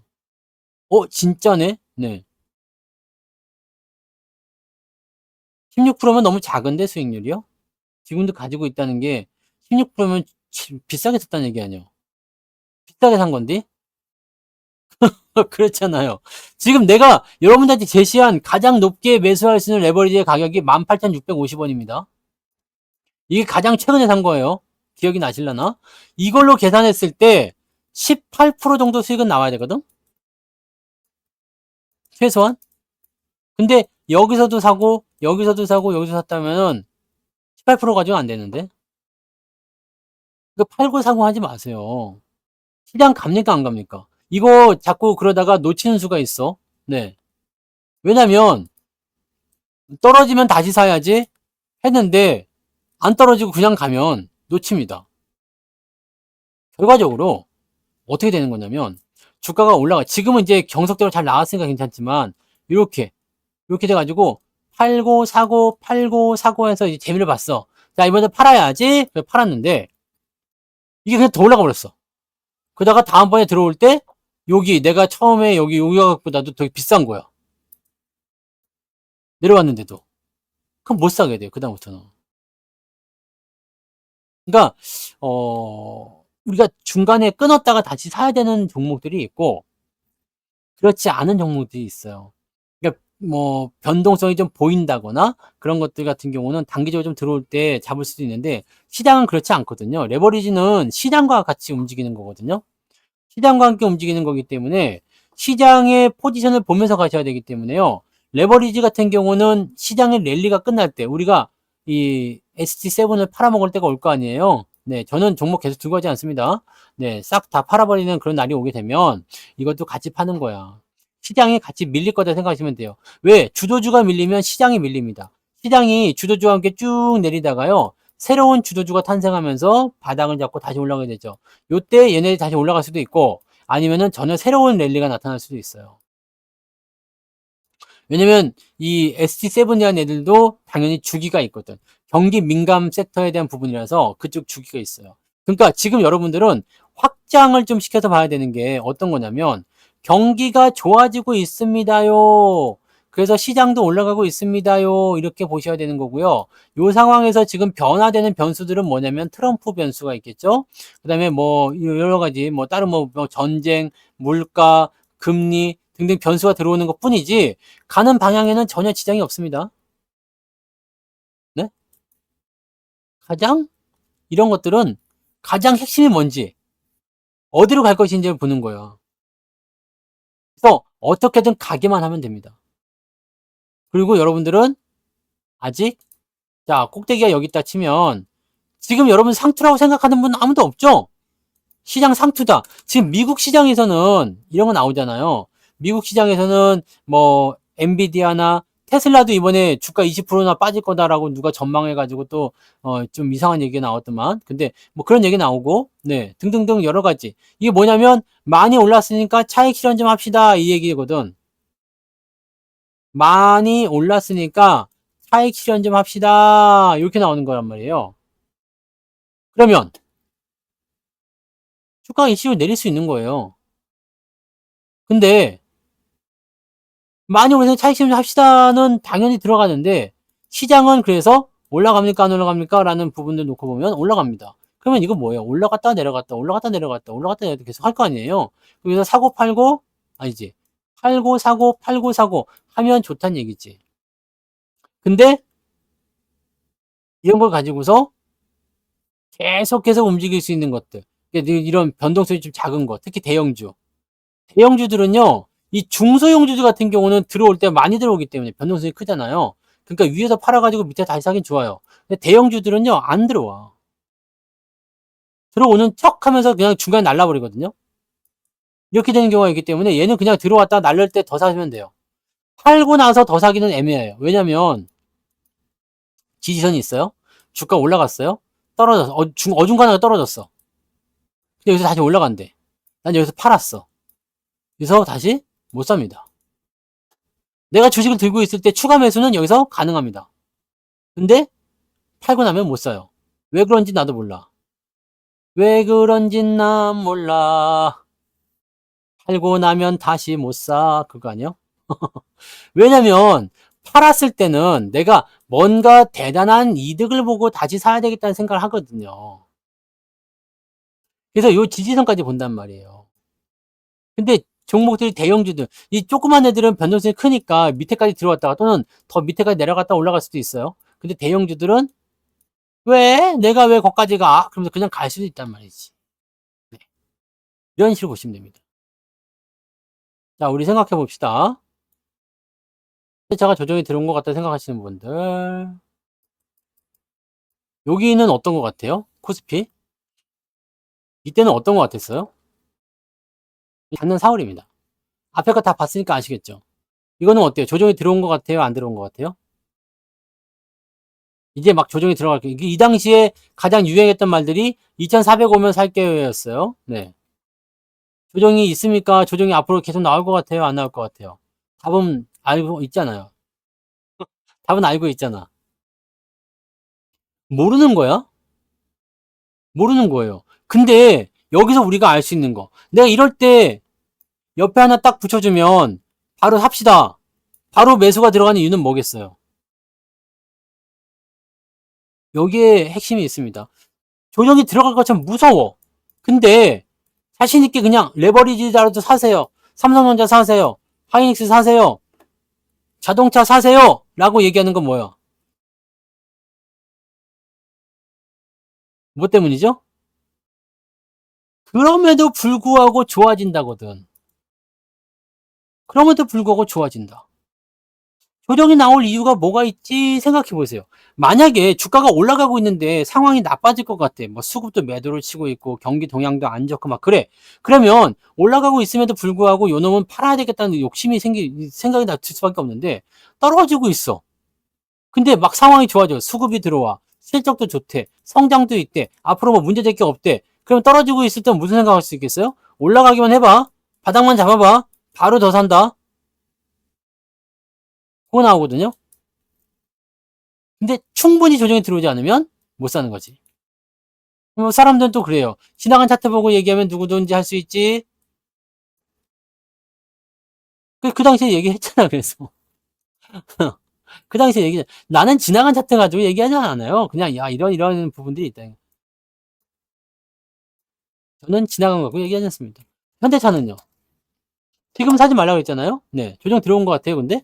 진짜네? 네. 16%면 너무 작은데 수익률이요? 지금도 가지고 있다는 게 16%면 비싸게 샀다는 얘기 아니에요. 비싸게 산 건데? 그렇잖아요. 지금 내가 여러분들한테 제시한 가장 높게 매수할 수 있는 레버리지의 가격이 18,650원입니다. 이게 가장 최근에 산 거예요. 기억이 나실려나? 이걸로 계산했을 때 18% 정도 수익은 나와야 되거든? 최소한? 근데 여기서도 사고 여기서도 사고 여기서 샀다면은 18% 가지고 안 되는데? 그 팔고 사고 하지 마세요. 시장 갑니까, 안 갑니까? 이거 자꾸 그러다가 놓치는 수가 있어. 네. 왜냐면, 떨어지면 다시 사야지 했는데, 안 떨어지고 그냥 가면 놓칩니다. 결과적으로, 어떻게 되는 거냐면, 주가가 올라가. 지금은 이제 경석대로 잘 나왔으니까 괜찮지만, 이렇게 돼가지고, 팔고 사고 해서 이제 재미를 봤어. 자, 이번에 팔아야지. 그래서 팔았는데, 이게 그냥 더 올라가 버렸어. 그러다가 다음번에 들어올 때, 여기, 내가 처음에 여기 가격보다도 더 비싼 거야. 내려왔는데도. 그럼 못 사게 돼요, 그다음부터는. 그러니까, 우리가 중간에 끊었다가 다시 사야 되는 종목들이 있고, 그렇지 않은 종목들이 있어요. 그러니까 뭐 변동성이 좀 보인다거나 그런 것들 같은 경우는 단기적으로 좀 들어올 때 잡을 수도 있는데 시장은 그렇지 않거든요. 레버리지는 시장과 같이 움직이는 거거든요. 시장과 함께 움직이는 거기 때문에 시장의 포지션을 보면서 가셔야 되기 때문에요. 레버리지 같은 경우는 시장의 랠리가 끝날 때 우리가 이 ST7을 팔아먹을 때가 올 거 아니에요. 네, 저는 종목 계속 두고 하지 않습니다. 네, 싹 다 팔아버리는 그런 날이 오게 되면 이것도 같이 파는 거야. 시장이 같이 밀릴 거다 생각하시면 돼요. 왜? 주도주가 밀리면 시장이 밀립니다. 시장이 주도주와 함께 쭉 내리다가요. 새로운 주도주가 탄생하면서 바닥을 잡고 다시 올라가게 되죠. 요때 얘네들이 다시 올라갈 수도 있고 아니면은 전혀 새로운 랠리가 나타날 수도 있어요. 왜냐면 이 ST7이라는 애들도 당연히 주기가 있거든. 경기 민감 섹터에 대한 부분이라서 그쪽 주기가 있어요. 그러니까 지금 여러분들은 확장을 좀 시켜서 봐야 되는 게 어떤 거냐면 경기가 좋아지고 있습니다요. 그래서 시장도 올라가고 있습니다요. 이렇게 보셔야 되는 거고요. 요 상황에서 지금 변화되는 변수들은 뭐냐면 트럼프 변수가 있겠죠. 그다음에 뭐 여러 가지 뭐 다른 뭐 전쟁, 물가, 금리 등등 변수가 들어오는 것 뿐이지 가는 방향에는 전혀 지장이 없습니다. 네? 가장 이런 것들은 가장 핵심이 뭔지 어디로 갈 것인지를 보는 거예요. 그래서 어떻게든 가기만 하면 됩니다. 그리고 여러분들은 아직 자 꼭대기가 여기 있다 치면 지금 여러분 상투라고 생각하는 분 아무도 없죠? 시장 상투다. 지금 미국 시장에서는 이런 거 나오잖아요. 미국 시장에서는 뭐 엔비디아나 테슬라도 이번에 주가 20%나 빠질 거다라고 누가 전망해가지고 또 좀 이상한 얘기가 나왔더만. 근데 뭐 그런 얘기 나오고 네 등등등 여러 가지. 이게 뭐냐면 많이 올랐으니까 차익 실현 좀 합시다 이 얘기거든. 많이 올랐으니까 차익 실현 좀 합시다 이렇게 나오는 거란 말이에요. 그러면 주가가 일시로 내릴 수 있는 거예요. 근데 많이 올라서 차익 실현 합시다는 당연히 들어가는데 시장은 그래서 올라갑니까 안 올라갑니까 라는 부분들 놓고 보면 올라갑니다. 그러면 이거 뭐예요? 올라갔다 내려갔다 올라갔다 내려갔다 올라갔다 내려갔다 계속 할 거 아니에요. 그래서 사고 팔고 아니지 팔고 사고 팔고 사고 하면 좋다는 얘기지. 근데 이런 걸 가지고서 계속 움직일 수 있는 것들 이런 변동성이 좀 작은 것 특히 대형주들은요 이 중소형주들 같은 경우는 들어올 때 많이 들어오기 때문에 변동성이 크잖아요. 그러니까 위에서 팔아가지고 밑에 다시 사긴 좋아요. 근데 대형주들은요 안 들어와. 들어오는 척 하면서 그냥 중간에 날라버리거든요. 이렇게 되는 경우가 있기 때문에 얘는 그냥 들어왔다 날릴 때 더 사시면 돼요. 팔고 나서 더 사기는 애매해요. 왜냐면 지지선이 있어요. 주가 올라갔어요. 떨어졌어. 어중간하게 떨어졌어. 근데 여기서 다시 올라간대. 난 여기서 팔았어. 그래서 다시 못 삽니다. 내가 주식을 들고 있을 때 추가 매수는 여기서 가능합니다. 근데 팔고 나면 못 사요. 왜 그런지 나도 몰라. 왜 그런진 난 몰라. 팔고 나면 다시 못 사. 그거 아니요? 왜냐면 팔았을 때는 내가 뭔가 대단한 이득을 보고 다시 사야 되겠다는 생각을 하거든요. 그래서 요 지지선까지 본단 말이에요. 근데 종목들이 대형주들, 이 조그만 애들은 변동성이 크니까 밑에까지 들어왔다가 또는 더 밑에까지 내려갔다 올라갈 수도 있어요. 근데 대형주들은 왜? 내가 왜 거기까지 가? 그러면서 그냥 갈 수도 있단 말이지. 네. 이런 식으로 보시면 됩니다. 자, 우리 생각해 봅시다. 제가 조정이 들어온 것 같다 생각하시는 분들. 여기는 어떤 것 같아요? 코스피? 이때는 어떤 것 같았어요? 작년 4월입니다. 앞에 거 다 봤으니까 아시겠죠? 이거는 어때요? 조정이 들어온 것 같아요? 안 들어온 것 같아요? 이제 막 조정이 들어갈 거예요. 이 당시에 가장 유행했던 말들이 2400 오면 살게요였어요. 네. 조정이 있습니까? 조정이 앞으로 계속 나올 것 같아요? 안 나올 것 같아요? 답은 알고 있잖아요. 답은 알고 있잖아. 모르는 거야? 모르는 거예요. 근데 여기서 우리가 알 수 있는 거. 내가 이럴 때 옆에 하나 딱 붙여주면 바로 합시다. 바로 매수가 들어가는 이유는 뭐겠어요? 여기에 핵심이 있습니다. 조정이 들어갈 것처럼 무서워. 근데 자신있게 그냥 레버리지라도 사세요. 삼성전자 사세요. 하이닉스 사세요. 자동차 사세요. 라고 얘기하는 건 뭐예요? 뭐 때문이죠? 그럼에도 불구하고 좋아진다거든. 그럼에도 불구하고 좋아진다. 조정이 나올 이유가 뭐가 있지 생각해 보세요. 만약에 주가가 올라가고 있는데 상황이 나빠질 것 같아. 뭐 수급도 매도를 치고 있고 경기 동향도 안 좋고 막 그래. 그러면 올라가고 있음에도 불구하고 요 놈은 팔아야 되겠다는 욕심이 생각이 날 수밖에 없는데 떨어지고 있어. 근데 막 상황이 좋아져. 수급이 들어와. 실적도 좋대. 성장도 있대. 앞으로 뭐 문제될 게 없대. 그럼 떨어지고 있을 때 무슨 생각할 수 있겠어요? 올라가기만 해봐. 바닥만 잡아봐. 바로 더 산다. 그거 나오거든요. 근데 충분히 조정이 들어오지 않으면 못 사는 거지. 사람들은 또 그래요. 지나간 차트 보고 얘기하면 누구든지 할 수 있지. 그 당시에 얘기했잖아. 그래서 그 당시에 나는 지나간 차트 가지고 얘기하지 않아요. 그냥 야 이런 부분들이 있다. 저는 지나간 거 갖고 얘기하지 않습니다. 현대차는요. 지금 사지 말라고 했잖아요. 네, 조정 들어온 것 같아요. 근데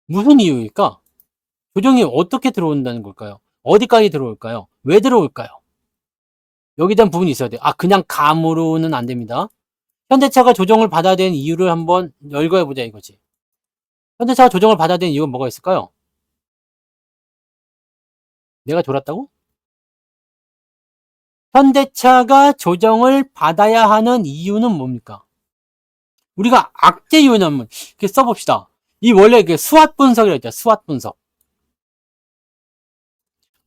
무슨 이유일까? 조정이 어떻게 들어온다는 걸까요? 어디까지 들어올까요? 왜 들어올까요? 여기에 대한 부분이 있어야 돼요. 그냥 감으로는 안 됩니다. 현대차가 조정을 받아야 되는 이유를 한번 열거해보자 이거지. 현대차가 조정을 받아야 되는 이유가 뭐가 있을까요? 내가 졸았다고? 현대차가 조정을 받아야 하는 이유는 뭡니까? 우리가 악재 요인 한번 이렇게 써봅시다. 이 원래 그 수압 분석이라고 했죠. 수압 분석.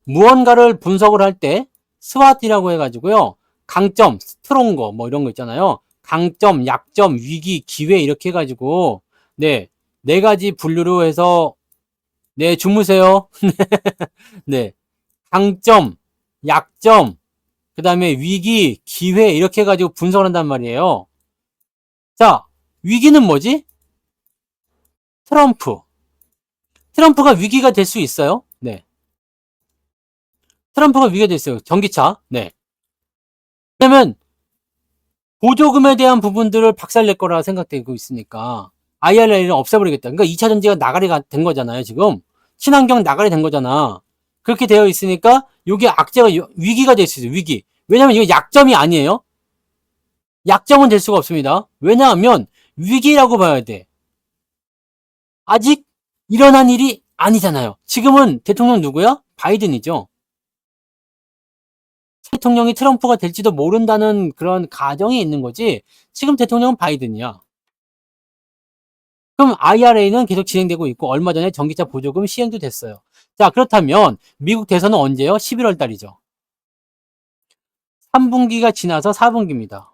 무언가를 분석을 할 때 스왓이라고 해가지고요. 강점, 스트롱거 뭐 이런 거 있잖아요. 강점, 약점, 위기, 기회 이렇게 해가지고 네 가지 분류로 해서 네 주무세요. 네 강점, 약점, 그 다음에 위기, 기회 이렇게 해가지고 분석을 한단 말이에요. 자, 위기는 뭐지? 트럼프. 트럼프가 위기가 될 수 있어요? 네. 트럼프가 위기가 될 수 있어요. 전기차. 네. 그러면 보조금에 대한 부분들을 박살낼 거라 생각되고 있으니까 IRA를 없애버리겠다. 그러니까 2차 전지가 나가리가 된 거잖아요. 지금 친환경 나가리 된 거잖아. 그렇게 되어 있으니까 이게 악재가 위기가 될 수 있어요. 위기. 왜냐하면 이거 약점이 아니에요. 약점은 될 수가 없습니다. 왜냐하면 위기라고 봐야 돼. 아직 일어난 일이 아니잖아요. 지금은 대통령 누구야? 바이든이죠. 대통령이 트럼프가 될지도 모른다는 그런 가정이 있는 거지. 지금 대통령은 바이든이야. 그럼 IRA는 계속 진행되고 있고 얼마 전에 전기차 보조금 시행도 됐어요. 자, 그렇다면 미국 대선은 언제요? 11월 달이죠. 3분기가 지나서 4분기입니다.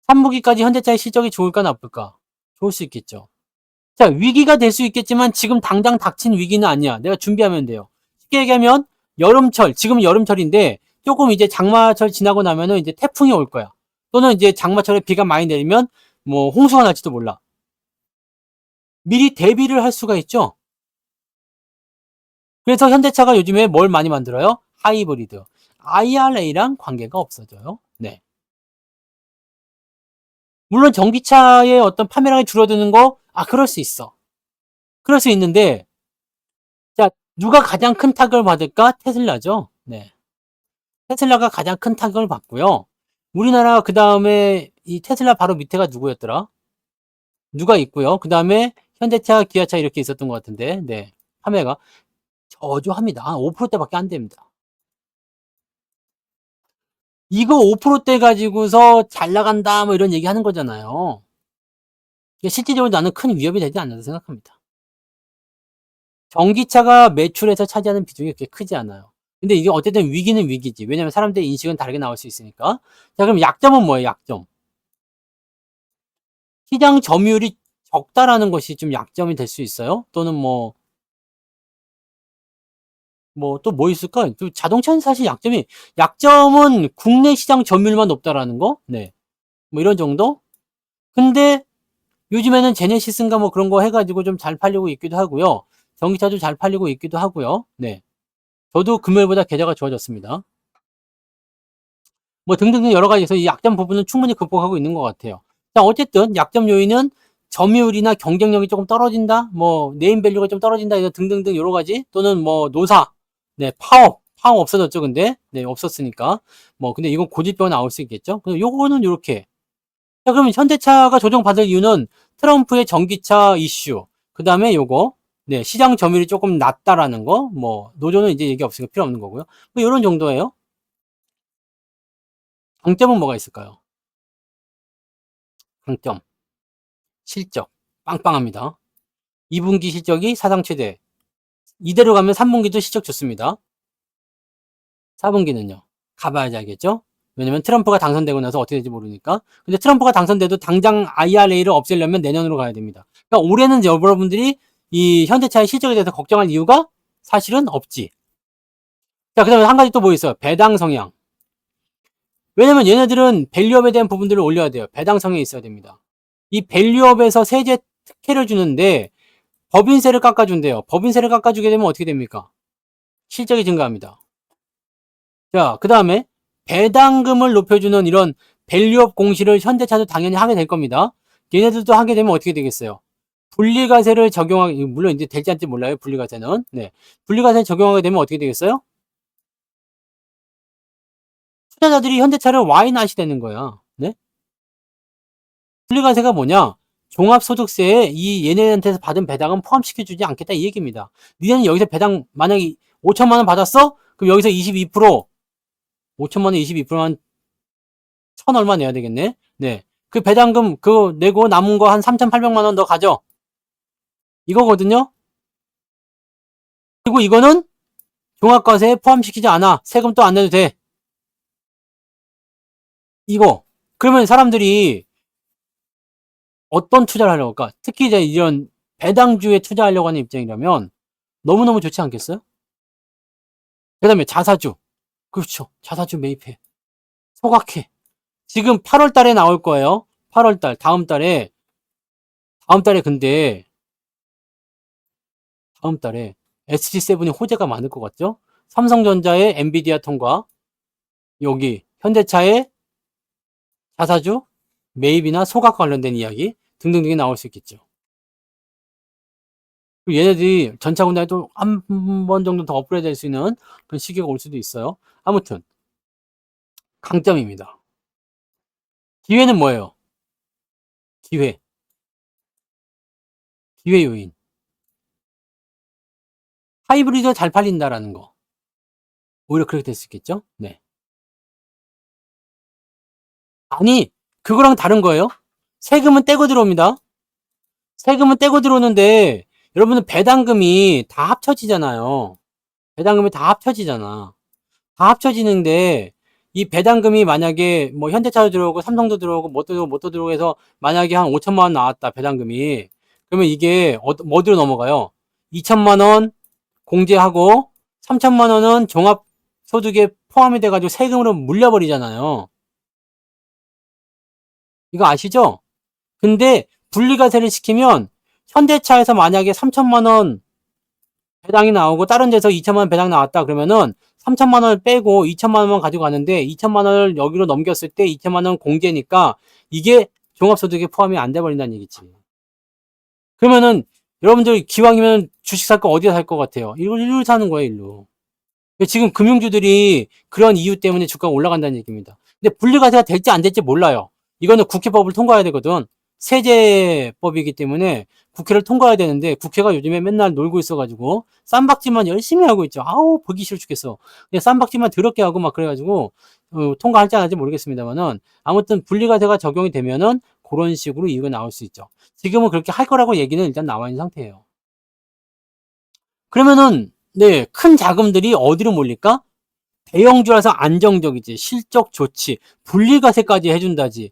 3분기까지 현대차의 실적이 좋을까 나쁠까? 좋을 수 있겠죠. 자, 위기가 될 수 있겠지만 지금 당장 닥친 위기는 아니야. 내가 준비하면 돼요. 쉽게 얘기하면 여름철, 지금 여름철인데 조금 이제 장마철 지나고 나면은 이제 태풍이 올 거야. 또는 이제 장마철에 비가 많이 내리면 뭐 홍수가 날지도 몰라. 미리 대비를 할 수가 있죠. 그래서 현대차가 요즘에 뭘 많이 만들어요? 하이브리드. IRA랑 관계가 없어져요. 네. 물론 전기차의 어떤 판매량이 줄어드는 거, 그럴 수 있어. 그럴 수 있는데, 자, 누가 가장 큰 타격을 받을까? 테슬라죠. 네. 테슬라가 가장 큰 타격을 받고요. 우리나라 그 다음에 이 테슬라 바로 밑에가 누구였더라? 누가 있고요. 그 다음에 현대차, 기아차 이렇게 있었던 것 같은데, 네. 판매가 저조합니다. 5%대밖에 안 됩니다. 이거 5%대 가지고서 잘 나간다 뭐 이런 얘기 하는 거잖아요. 실질적으로 나는 큰 위협이 되지 않는다고 생각합니다. 전기차가 매출에서 차지하는 비중이 그렇게 크지 않아요. 근데 이게 어쨌든 위기는 위기지. 왜냐면 사람들의 인식은 다르게 나올 수 있으니까. 자, 그럼 약점은 뭐예요? 약점. 시장 점유율이 적다라는 것이 좀 약점이 될 수 있어요. 또는 또 뭐 있을까? 또 자동차는 사실 약점은 국내 시장 점유율만 높다라는 거? 네. 뭐 이런 정도? 근데 요즘에는 제네시스인가 뭐 그런 거 해가지고 좀 잘 팔리고 있기도 하고요. 전기차도 잘 팔리고 있기도 하고요. 네. 저도 금요일보다 계좌가 좋아졌습니다. 뭐 등등등 여러 가지에서 이 약점 부분은 충분히 극복하고 있는 것 같아요. 자, 어쨌든 약점 요인은 점유율이나 경쟁력이 조금 떨어진다, 뭐 네임밸류가 좀 떨어진다, 이런 등등등 여러 가지, 또는 뭐 노사, 네, 파업 없어졌죠, 근데 네, 없었으니까 뭐 근데 이건 고질병 나올 수 있겠죠. 그래서 요거는 요렇게. 자, 그러면 현대차가 조정받을 이유는 트럼프의 전기차 이슈, 그 다음에 요거, 네, 시장 점유율이 조금 낮다라는 거, 뭐 노조는 이제 얘기 없으니까 필요 없는 거고요. 뭐 이런 정도예요. 강점은 뭐가 있을까요? 강점, 실적 빵빵합니다. 2분기 실적이 사상 최대. 이대로 가면 3분기도 실적 좋습니다. 4분기는요. 가봐야지 알겠죠? 왜냐면 트럼프가 당선되고 나서 어떻게 될지 모르니까. 근데 트럼프가 당선돼도 당장 IRA를 없애려면 내년으로 가야 됩니다. 그러니까 올해는 여러분들이 이 현대차의 실적에 대해서 걱정할 이유가 사실은 없지. 자, 그 다음에 한 가지 또 뭐 있어요? 배당 성향. 왜냐면 얘네들은 밸류업에 대한 부분들을 올려야 돼요. 배당 성향이 있어야 됩니다. 이 밸류업에서 세제 특혜를 주는데 법인세를 깎아준대요. 법인세를 깎아주게 되면 어떻게 됩니까? 실적이 증가합니다. 자, 그 다음에 배당금을 높여주는 이런 밸류업 공시를 현대차도 당연히 하게 될 겁니다. 얘네들도 하게 되면 어떻게 되겠어요? 분리과세를 적용하게, 물론 이제 될지 않을지 몰라요. 분리과세는. 네. 분리과세 적용하게 되면 어떻게 되겠어요? 투자자들이 현대차를 와이낫이 되는 거야. 네? 분리과세가 뭐냐? 종합소득세에 이 얘네한테서 받은 배당은 포함시켜주지 않겠다 이 얘기입니다. 니네는 여기서 배당 만약에 5천만 원 받았어? 그럼 여기서 22% 5천만 원 22%만 천 얼마 내야 되겠네. 네. 그 배당금 그거 내고 남은 거 한 3,800만 원 더 가져. 이거거든요. 그리고 이거는 종합과세에 포함시키지 않아. 세금 또 안 내도 돼. 이거. 그러면 사람들이 어떤 투자를 하려고 할까? 특히 이제 이런 배당주에 투자하려고 하는 입장이라면 너무너무 좋지 않겠어요? 그 다음에 자사주. 그렇죠. 자사주 매입해. 소각해. 지금 8월 달에 나올 거예요. 8월 달, 다음 달에 근데, 다음 달에 SG7이 호재가 많을 것 같죠? 삼성전자의 엔비디아 통과, 여기, 현대차의 자사주, 매입이나 소각 관련된 이야기 등등등이 나올 수 있겠죠. 얘네들이 전차 군단에 또 한 번 정도 더 업그레이드 될 수 있는 그런 시기가 올 수도 있어요. 아무튼, 강점입니다. 기회는 뭐예요? 기회. 기회 요인. 하이브리드가 잘 팔린다라는 거. 오히려 그렇게 될 수 있겠죠? 네. 아니, 그거랑 다른 거예요. 세금은 떼고 들어옵니다. 세금은 떼고 들어오는데, 여러분은 배당금이 다 합쳐지잖아요. 배당금이 다 합쳐지잖아. 다 합쳐지는데, 이 배당금이 만약에 뭐 현대차도 들어오고 삼성도 들어오고 뭣도 들어오고 뭣도 들어오고 해서 만약에 한 5천만 원 나왔다, 배당금이. 그러면 이게 어디로 넘어가요? 2천만 원 공제하고 3천만 원은 종합소득에 포함이 돼가지고 세금으로 물려버리잖아요. 이거 아시죠? 근데 분리과세를 시키면 현대차에서 만약에 3천만 원 배당이 나오고 다른 데서 2천만 원 배당 나왔다 그러면은 3천만 원을 빼고 2천만 원만 가지고 가는데 2천만 원을 여기로 넘겼을 때 2천만 원 공제니까 이게 종합소득에 포함이 안 돼 버린다는 얘기지. 그러면은 여러분들 기왕이면 주식 살 거 어디다 살 것 같아요? 일로 사는 거예요, 일로. 지금 금융주들이 그런 이유 때문에 주가가 올라간다는 얘기입니다. 근데 분리과세가 될지 안 될지 몰라요. 이거는 국회법을 통과해야 되거든. 세제법이기 때문에 국회를 통과해야 되는데 국회가 요즘에 맨날 놀고 있어가지고 쌈박질만 열심히 하고 있죠. 아우 보기 싫어 죽겠어. 근데 쌈박질만 더럽게 하고 막 그래가지고 통과할지 안 할지 모르겠습니다만은 아무튼 분리과세가 적용이 되면은 그런 식으로 이유가 나올 수 있죠. 지금은 그렇게 할 거라고 얘기는 일단 나와 있는 상태예요. 그러면은 네, 큰 자금들이 어디로 몰릴까? 대형주라서 안정적이지. 실적 좋지. 분리과세까지 해준다지.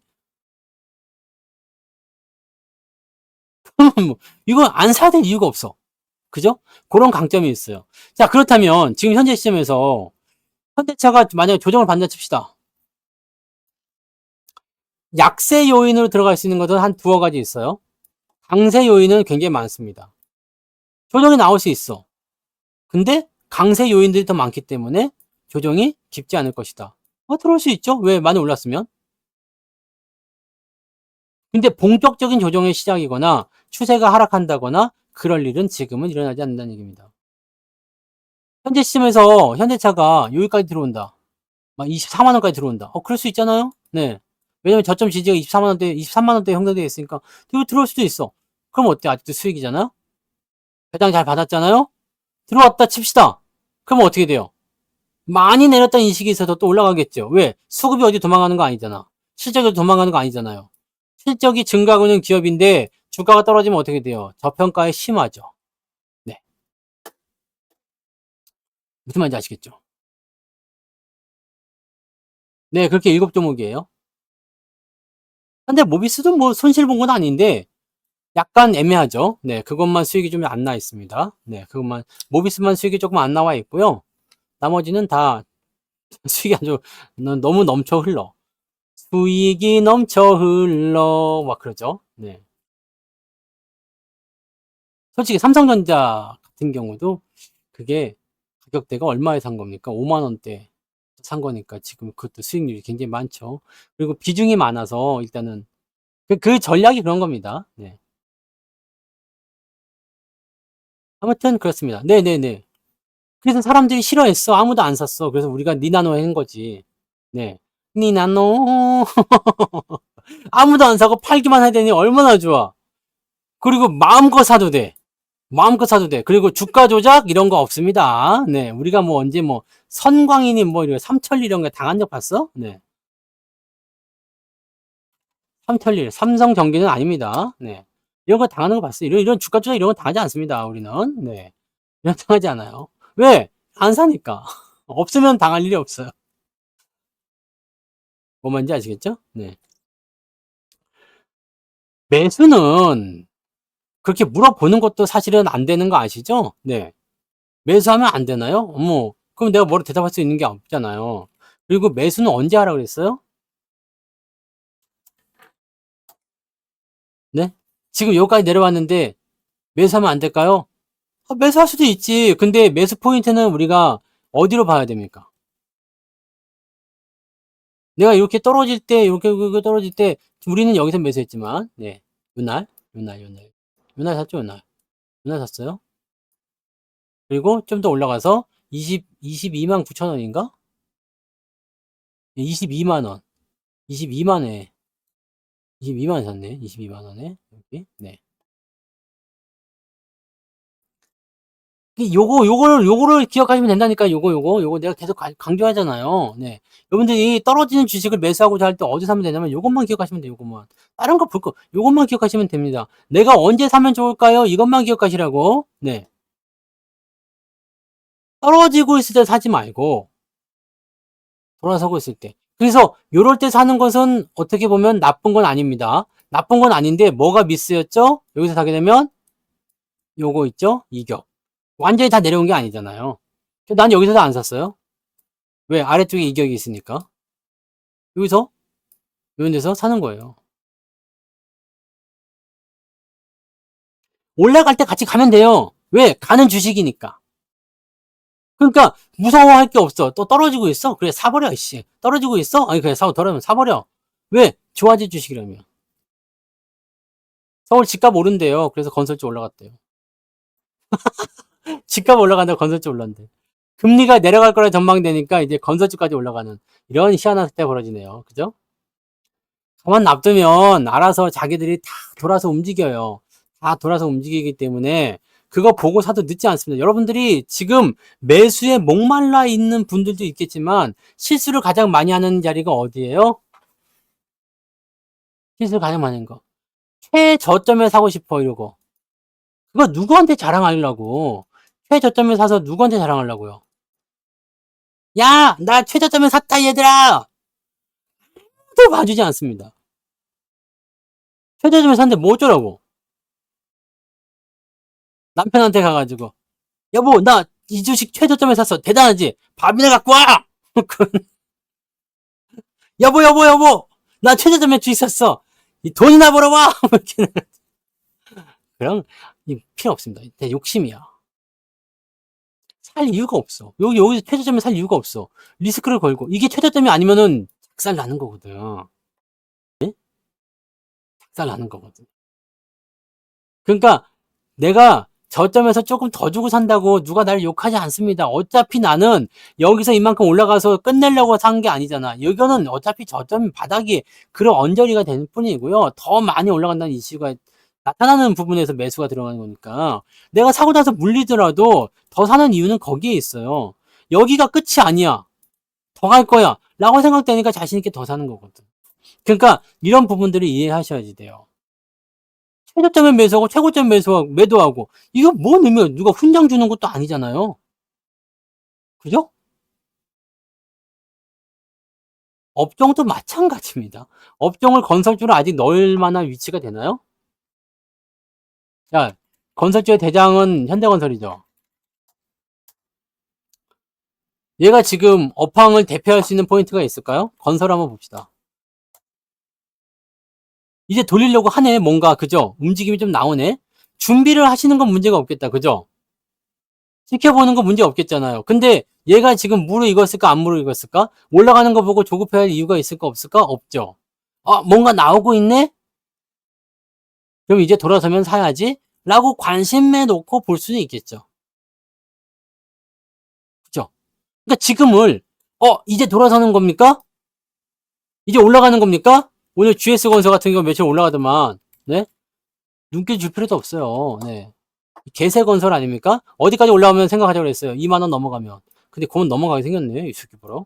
뭐, 이건 안 사야 될 이유가 없어. 그죠? 그런 강점이 있어요. 자, 그렇다면 지금 현재 시점에서 현대차가 만약에 조정을 받는다 칩시다. 약세 요인으로 들어갈 수 있는 것은 한 두어 가지 있어요. 강세 요인은 굉장히 많습니다. 조정이 나올 수 있어. 근데 강세 요인들이 더 많기 때문에 조정이 깊지 않을 것이다. 들어올 수 있죠? 왜? 많이 올랐으면. 근데 본격적인 조정의 시작이거나 추세가 하락한다거나 그럴 일은 지금은 일어나지 않는다는 얘기입니다. 현재 시점에서 현대차가 여기까지 들어온다. 막 24만 원까지 들어온다. 그럴 수 있잖아요. 네. 왜냐면 저점 지지가 24만 원대, 23만 원대 형성되어 있으니까 들어올 수도 있어. 그럼 어때? 아직도 수익이잖아요. 배당 잘 받았잖아요. 들어왔다 칩시다. 그럼 어떻게 돼요? 많이 내렸다는 인식이 있어서 또 올라가겠죠. 왜? 수급이 어디 도망가는 거 아니잖아. 실적이 도망가는 거 아니잖아요. 실적이 증가하고 있는 기업인데 주가가 떨어지면 어떻게 돼요? 저평가에 심하죠. 네. 무슨 말인지 아시겠죠? 네, 그렇게 7종목이에요. 근데 모비스도 뭐 손실 본 건 아닌데 약간 애매하죠. 네, 그것만 수익이 좀 안 나 있습니다. 네, 그것만 모비스만 수익이 조금 안 나와 있고요. 나머지는 다 수익이 아주 너무 넘쳐 흘러. 수익이 넘쳐 흘러 막 그러죠. 네. 솔직히 삼성전자 같은 경우도 그게 가격대가 얼마에 산 겁니까? 5만 원대 산 거니까 지금 그것도 수익률이 굉장히 많죠. 그리고 비중이 많아서 일단은 그 전략이 그런 겁니다. 네. 아무튼 그렇습니다. 네네네. 그래서 사람들이 싫어했어. 아무도 안 샀어. 그래서 우리가 니나노 한 거지. 네. 니나노. 아무도 안 사고 팔기만 해야 되니 얼마나 좋아. 그리고 마음껏 사도 돼. 마음껏 사도 돼. 그리고 주가 조작 이런 거 없습니다. 네. 우리가 뭐 언제 뭐 선광이니 뭐 이런 삼천리 이런 거 당한 적 봤어? 네. 삼천리, 삼성전기는 아닙니다. 네. 이런 거 당하는 거 봤어요. 이런 주가 조작 이런 거 당하지 않습니다. 우리는. 네. 이런 거 당하지 않아요. 왜? 안 사니까. 없으면 당할 일이 없어요. 뭔 말인지 아시겠죠? 네. 매수는 그렇게 물어보는 것도 사실은 안 되는 거 아시죠? 네. 매수하면 안 되나요? 어머, 그럼 내가 뭐로 대답할 수 있는 게 없잖아요. 그리고 매수는 언제 하라 그랬어요? 네? 지금 여기까지 내려왔는데 매수하면 안 될까요? 매수할 수도 있지. 근데 매수 포인트는 우리가 어디로 봐야 됩니까? 내가 이렇게 떨어질 때, 이렇게 떨어질 때, 우리는 여기서 매수했지만, 네. 요날 샀죠, 요날. 요날 샀어요. 그리고 좀 더 올라가서 22만 9천 원인가? 22만 원. 22만 원. 22만 원 샀네. 22만 원에. 여기. 네. 요거를 기억하시면 된다니까. 요거 내가 계속 강조하잖아요. 네. 여러분들이 떨어지는 주식을 매수하고자 할 때 어디 사면 되냐면 요것만 기억하시면 돼요. 요것만. 다른 거 볼 거, 요것만 기억하시면 됩니다. 내가 언제 사면 좋을까요? 이것만 기억하시라고. 네. 떨어지고 있을 때 사지 말고 돌아서고 있을 때. 그래서 요럴 때 사는 것은 어떻게 보면 나쁜 건 아닙니다. 나쁜 건 아닌데 뭐가 미스였죠? 여기서 사게 되면 요거 있죠? 이격. 완전히 다 내려온 게 아니잖아요. 난 여기서도 안 샀어요. 왜? 아래쪽에 이격이 있으니까. 여기서 이런 데서 사는 거예요. 올라갈 때 같이 가면 돼요. 왜? 가는 주식이니까. 그러니까 무서워할 게 없어. 또 떨어지고 있어? 그래 사버려 씨. 떨어지고 있어? 아니 그래 떨어지면 사버려. 왜? 좋아질 주식이라며. 서울 집값 오른대요. 그래서 건설주 올라갔대요. 집값 올라간다고 건설주 올랐는데. 금리가 내려갈 거라 전망되니까 이제 건설주까지 올라가는 이런 희한한 사태가 벌어지네요. 그죠? 가만 놔두면 알아서 자기들이 다 돌아서 움직여요. 다 돌아서 움직이기 때문에 그거 보고 사도 늦지 않습니다. 여러분들이 지금 매수에 목말라 있는 분들도 있겠지만 실수를 가장 많이 하는 자리가 어디예요? 실수를 가장 많이 하는 거. 최저점에 사고 싶어 이러고. 그거 누구한테 자랑하려고. 최저점에 사서 누구한테 자랑하려고요. 야, 나 최저점에 샀다 얘들아. 또 봐주지 않습니다. 최저점에 샀는데 뭐 어쩌라고. 남편한테 가가지고 여보 나 이 주식 최저점에 샀어 대단하지 밥이나 갖고 와. 여보 나 최저점에 주식 샀어 이 돈이나 벌어와. 그럼 필요 없습니다. 욕심이야. 살 이유가 없어. 여기서 최저점에 살 이유가 없어. 리스크를 걸고 이게 최저점이 아니면은 작살 나는 거거든. 네? 작살 나는 거거든. 그러니까 내가 저점에서 조금 더 주고 산다고 누가 나를 욕하지 않습니다. 어차피 나는 여기서 이만큼 올라가서 끝내려고 산 게 아니잖아. 이거는 어차피 저점 바닥이 그런 언저리가 되는 뿐이고요. 더 많이 올라간다는 이슈가 나타나는 부분에서 매수가 들어가는 거니까 내가 사고 나서 물리더라도 더 사는 이유는 거기에 있어요. 여기가 끝이 아니야. 더 갈 거야. 라고 생각되니까 자신있게 더 사는 거거든. 그러니까 이런 부분들을 이해하셔야지 돼요. 최저점에 매수하고 최고점 매도하고 이거 뭔 의미야? 누가 훈장 주는 것도 아니잖아요. 그죠? 업종도 마찬가지입니다. 업종을 건설주로 아직 넣을 만한 위치가 되나요? 자, 건설주의 대장은 현대건설이죠. 얘가 지금 업황을 대표할 수 있는 포인트가 있을까요? 건설 한번 봅시다. 이제 돌리려고 하네, 뭔가, 그죠? 움직임이 좀 나오네? 준비를 하시는 건 문제가 없겠다, 그죠? 지켜보는 거 문제 없겠잖아요. 근데 얘가 지금 무르익었을까 안 무르익었을까? 올라가는 거 보고 조급해야 할 이유가 있을까 없을까? 없죠. 뭔가 나오고 있네? 그럼 이제 돌아서면 사야지? 라고 관심에 놓고 볼 수는 있겠죠. 그죠? 그러니까 지금을 이제 돌아서는 겁니까? 이제 올라가는 겁니까? 오늘 GS건설 같은 경우 며칠 올라가더만 네? 눈길 줄 필요도 없어요. 네. 개세건설 아닙니까? 어디까지 올라오면 생각하자고 그랬어요. 2만원 넘어가면. 근데 그건 넘어가게 생겼네. 이 새끼 보러.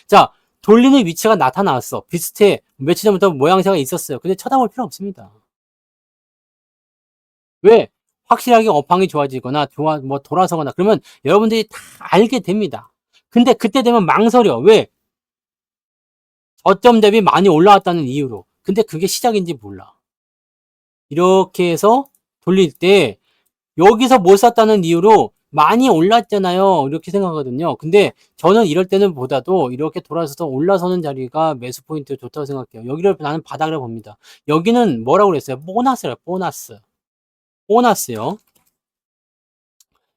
자, 돌리는 위치가 나타났어. 비슷해. 며칠 전부터 모양새가 있었어요. 근데 쳐다볼 필요 없습니다. 왜? 확실하게 업황이 좋아지거나 뭐 돌아서거나 그러면 여러분들이 다 알게 됩니다. 근데 그때 되면 망설여. 왜? 저점 대비 많이 올라왔다는 이유로. 근데 그게 시작인지 몰라. 이렇게 해서 돌릴 때 여기서 못 샀다는 이유로 많이 올랐잖아요. 이렇게 생각하거든요. 근데 저는 이럴 때는 보다도 이렇게 돌아서서 올라서는 자리가 매수 포인트 좋다고 생각해요. 여기를 나는 바닥이라고 봅니다. 여기는 뭐라고 그랬어요? 보너스래요. 보너스. 보너스요.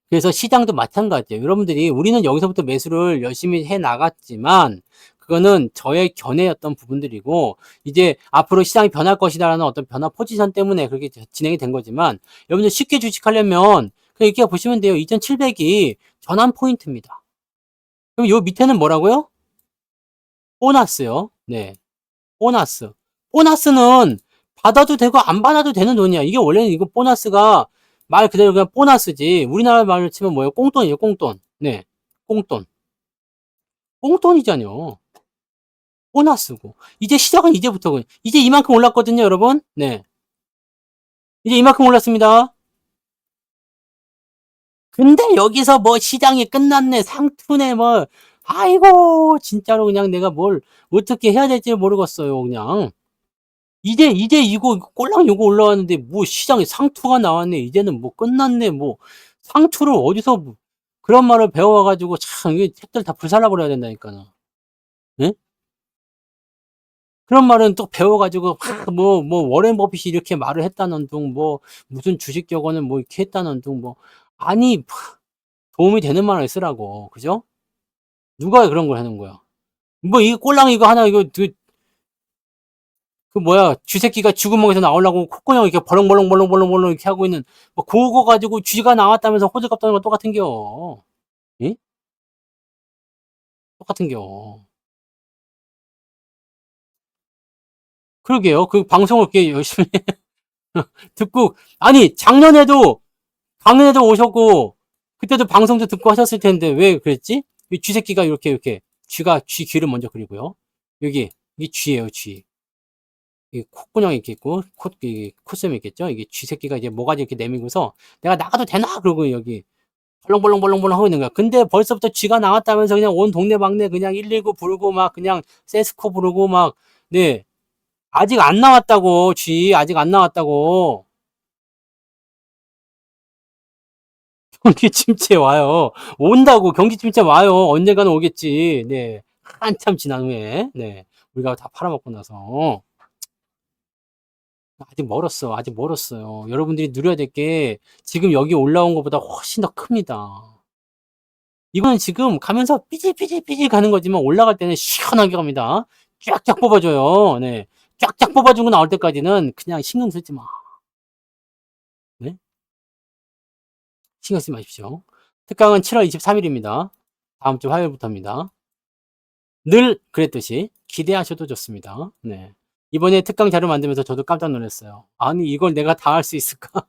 그래서 시장도 마찬가지예요. 여러분들이 우리는 여기서부터 매수를 열심히 해 나갔지만 그거는 저의 견해였던 부분들이고 이제 앞으로 시장이 변할 것이다라는 어떤 변화 포지션 때문에 그렇게 진행이 된 거지만 여러분들 쉽게 주식하려면 그냥 이렇게 보시면 돼요. 2700이 전환 포인트입니다. 그럼 요 밑에는 뭐라고요? 보너스요. 네. 보너스. 보너스는 받아도 되고 안 받아도 되는 돈이야. 이게 원래는 이거 보너스가 말 그대로 그냥 보너스지. 우리나라 말로 치면 뭐예요? 꽁돈이에요, 꽁돈. 네. 꽁돈. 꽁돈이잖요. 보너스고. 이제 시작은 이제부터고. 이제 이만큼 올랐거든요, 여러분. 네. 이제 이만큼 올랐습니다. 근데 여기서 뭐 시장이 끝났네, 상투네, 뭐. 아이고, 진짜로 그냥 내가 뭘 어떻게 해야 될지 모르겠어요, 그냥. 이제 이거 꼴랑 요거 올라왔는데 뭐 시장에 상투가 나왔네. 이제는 뭐 끝났네. 뭐 상투를 어디서 그런 말을 배워가지고 참 이게 책들 다 불살라 버려야 된다니까요. 예? 그런 말은 또 배워가지고 뭐 워렌 버핏이 이렇게 말을 했다는 둥 뭐 무슨 주식 격언을 뭐 이렇게 했다는 둥 뭐 아니 도움이 되는 말을 쓰라고 그죠? 누가 그런 걸 하는 거야? 뭐 이 꼴랑 이거 하나 이거 그 뭐야 쥐새끼가 쥐구멍에서 나오려고 콧구멍 이렇게 벌렁벌렁 이렇게 하고 있는 뭐 그거 가지고 쥐가 나왔다면서 호들갑 떠는 거 똑같은겨. 예? 똑같은겨. 그러게요. 그 방송을 이렇게 열심히 듣고, 아니, 작년에도, 강연에도 오셨고, 그때도 방송도 듣고 하셨을 텐데, 왜 그랬지? 이 쥐새끼가 이렇게, 쥐 귀를 먼저 그리고요. 여기, 이게 쥐예요, 쥐. 이 콧구멍이 이렇게 있고, 콧샘이 있겠죠? 이게 쥐새끼가 이제 모가지 이렇게 내밀고서, 내가 나가도 되나? 그러고 여기, 벌렁벌렁벌렁벌렁 하고 있는 거야. 근데 벌써부터 쥐가 나왔다면서 그냥 온 동네방네 그냥 119 부르고 막 그냥 세스코 부르고 막, 네. 아직 안 나왔다고, 쥐. 아직 안 나왔다고. 경기 침체 와요. 온다고, 경기 침체 와요. 언젠가는 오겠지. 네. 한참 지난 후에. 네. 우리가 다 팔아먹고 나서. 아직 멀었어. 아직 멀었어요. 여러분들이 누려야 될 게 지금 여기 올라온 것보다 훨씬 더 큽니다. 이거는 지금 가면서 삐질삐질삐질 가는 거지만 올라갈 때는 시원하게 갑니다. 쫙쫙 뽑아줘요. 네. 쫙쫙 뽑아주고 나올 때까지는 그냥 신경 쓰지 마. 네. 신경 쓰지 마십시오. 특강은 7월 23일입니다. 다음 주 화요일부터입니다. 늘 그랬듯이 기대하셔도 좋습니다. 네. 이번에 특강 자료 만들면서 저도 깜짝 놀랐어요. 아니, 이걸 내가 다 할 수 있을까?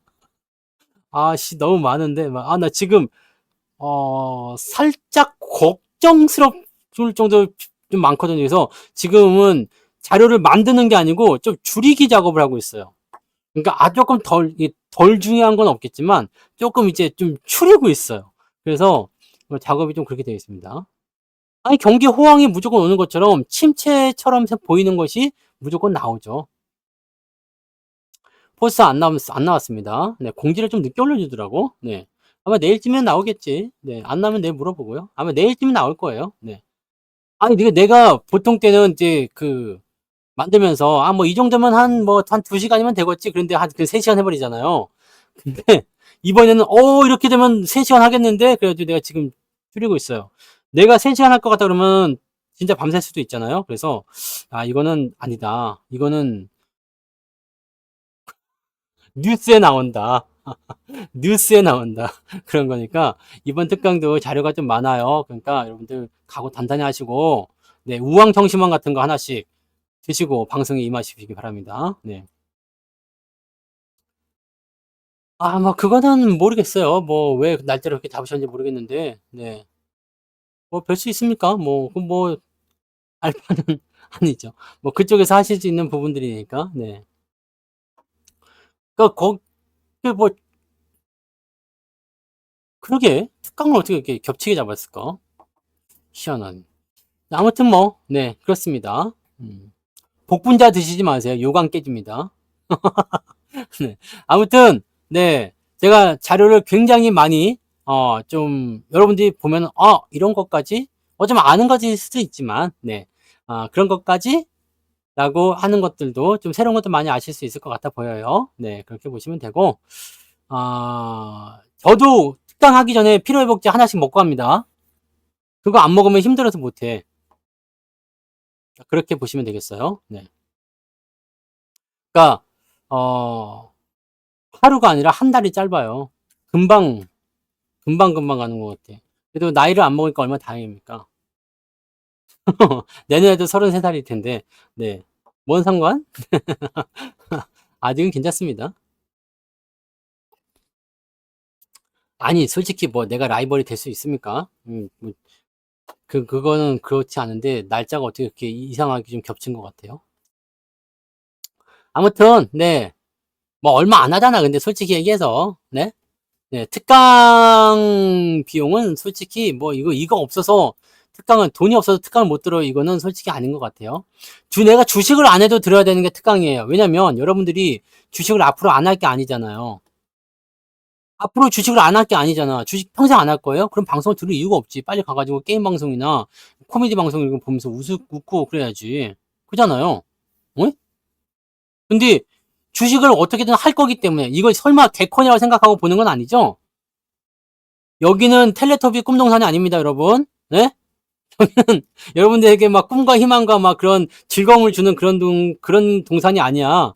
아씨, 너무 많은데. 나 지금, 살짝 걱정스러울 정도 좀 많거든요. 그래서 지금은 자료를 만드는 게 아니고 좀 줄이기 작업을 하고 있어요. 그러니까 조금 덜 중요한 건 없겠지만 조금 이제 좀 줄이고 있어요. 그래서 작업이 좀 그렇게 되어 있습니다. 아니, 경기 호황이 무조건 오는 것처럼 침체처럼 보이는 것이 무조건 나오죠. 포스터 안 나왔습니다. 네, 공지를 좀 늦게 올려주더라고. 네. 아마 내일쯤엔 나오겠지. 네, 안 나오면 내일 물어보고요. 아마 내일쯤엔 나올 거예요. 네. 아니, 내가 보통 때는 이제 만들면서, 뭐 이 정도면 한 2시간이면 되겠지. 그런데 한 3시간 해버리잖아요. 근데 이번에는, 이렇게 되면 3시간 하겠는데? 그래가지고 내가 지금 줄이고 있어요. 내가 3시간 할 것 같다 그러면 진짜 밤샐 수도 있잖아요. 그래서, 이거는 아니다. 이거는 뉴스에 나온다. 뉴스에 나온다. 그런 거니까 이번 특강도 자료가 좀 많아요. 그러니까 여러분들 각오 단단히 하시고, 네, 우황청심환 같은 거 하나씩 드시고 방송에 임하시기 바랍니다. 네. 뭐 그거는 모르겠어요. 뭐 왜 날짜를 그렇게 잡으셨는지 모르겠는데, 네. 뭐 별 수 있습니까? 알바는 아니죠. 뭐 그쪽에서 하실 수 있는 부분들이니까, 네. 뭐 그러게 특강을 어떻게 이렇게 겹치게 잡았을까? 희한한. 아무튼 네, 그렇습니다. 복분자 드시지 마세요. 요강 깨집니다. 네. 아무튼, 네. 제가 자료를 굉장히 많이, 좀, 여러분들이 보면, 이런 것까지? 좀 아는 것일 수도 있지만, 네. 그런 것까지? 라고 하는 것들도 좀 새로운 것도 많이 아실 수 있을 것 같아 보여요. 네. 그렇게 보시면 되고, 저도 특강하기 전에 피로회복제 하나씩 먹고 합니다. 그거 안 먹으면 힘들어서 못해. 그렇게 보시면 되겠어요. 네. 그러니까 하루가 아니라 한 달이 짧아요. 금방 가는 것 같아. 그래도 나이를 안 먹으니까 얼마나 다행입니까? 내년에도 33살일 텐데, 네. 뭔 상관? 아직은 괜찮습니다. 아니, 솔직히 내가 라이벌이 될 수 있습니까? 그거는 그렇지 않은데, 날짜가 어떻게 이렇게 이상하게 좀 겹친 것 같아요. 아무튼, 네. 얼마 안 하잖아, 근데 솔직히 얘기해서. 네? 네, 특강 비용은 솔직히 이거 없어서 특강은 돈이 없어서 특강을 못 들어 이거는 솔직히 아닌 것 같아요. 내가 주식을 안 해도 들어야 되는 게 특강이에요. 왜냐면 여러분들이 주식을 앞으로 안 할 게 아니잖아요. 앞으로 주식을 안 할 게 아니잖아. 주식 평생 안 할 거예요? 그럼 방송을 들을 이유가 없지. 빨리 가가지고 게임 방송이나 코미디 방송 이런 거 보면서 웃고 그래야지. 그잖아요. 어? 근데 주식을 어떻게든 할 거기 때문에 이걸 설마 개콘이라고 생각하고 보는 건 아니죠? 여기는 텔레토비 꿈동산이 아닙니다, 여러분. 네? 여기는 여러분들에게 막 꿈과 희망과 막 그런 즐거움을 주는 그런 동산이 아니야.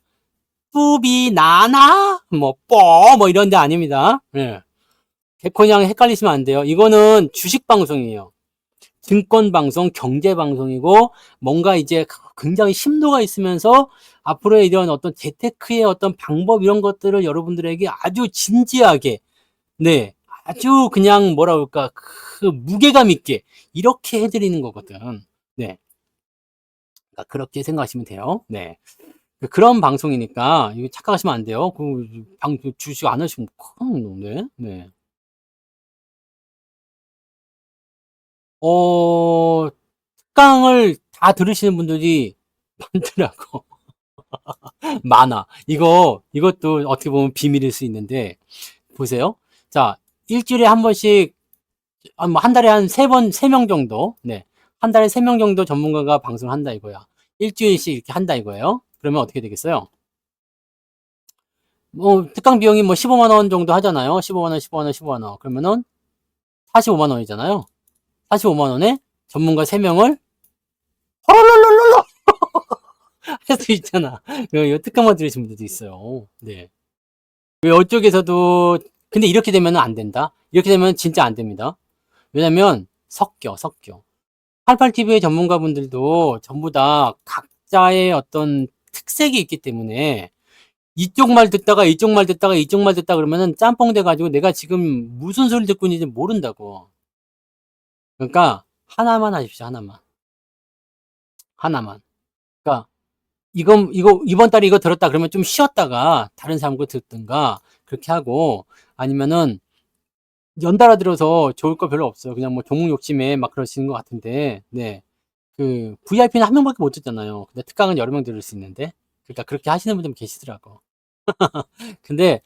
뚜비, 나나, 이런 데 아닙니다. 네. 개콘이랑 헷갈리시면 안 돼요. 이거는 주식 방송이에요. 증권방송, 경제방송이고, 뭔가 이제 굉장히 심도가 있으면서 앞으로의 이런 어떤 재테크의 어떤 방법 이런 것들을 여러분들에게 아주 진지하게, 네, 아주 그냥 뭐라 그럴까, 그 무게감 있게 이렇게 해드리는 거거든. 네. 그러니까 그렇게 생각하시면 돼요. 네. 그런 방송이니까 이거 착각하시면 안 돼요. 주식 안 하시면 큰일 나네. 네. 특강을 다 들으시는 분들이 많더라고. 많아. 이것도 어떻게 보면 비밀일 수 있는데, 보세요. 자, 일주일에 한 번씩, 한 달에 한 세 번, 세 명 정도, 네. 한 달에 세 명 정도 전문가가 방송을 한다 이거야. 일주일씩 이렇게 한다 이거예요. 그러면 어떻게 되겠어요? 뭐, 특강 비용이 뭐 15만 원 정도 하잖아요. 15만 원, 15만 원, 15만 원. 그러면은 45만 원이잖아요. 45만 원에 전문가 3명을 헐rolrol롤 할 수 있잖아. 이 특강만 들으신 분들도 있어요. 네. 이쪽에서도 근데 이렇게 되면 안 된다. 이렇게 되면 진짜 안 됩니다. 왜냐면 섞여. 88TV의 전문가분들도 전부 다 각자의 어떤 특색이 있기 때문에 이쪽 말 듣다가 이쪽 말 듣다가 이쪽 말 듣다 그러면은 짬뽕 돼가지고 내가 지금 무슨 소리 듣고 있는지 모른다고. 그러니까 하나만 하십시오. 하나만. 그러니까 이번 달에 이거 들었다 그러면 좀 쉬었다가 다른 사람 거 듣든가 그렇게 하고 아니면은 연달아 들어서 좋을 거 별로 없어요. 그냥 뭐 종목 욕심에 막 그러시는 것 같은데, 네. 그 VIP는 한 명밖에 못 듣잖아요. 근데 특강은 여러 명 들을 수 있는데, 그러니까 그렇게 하시는 분들 계시더라고. 근데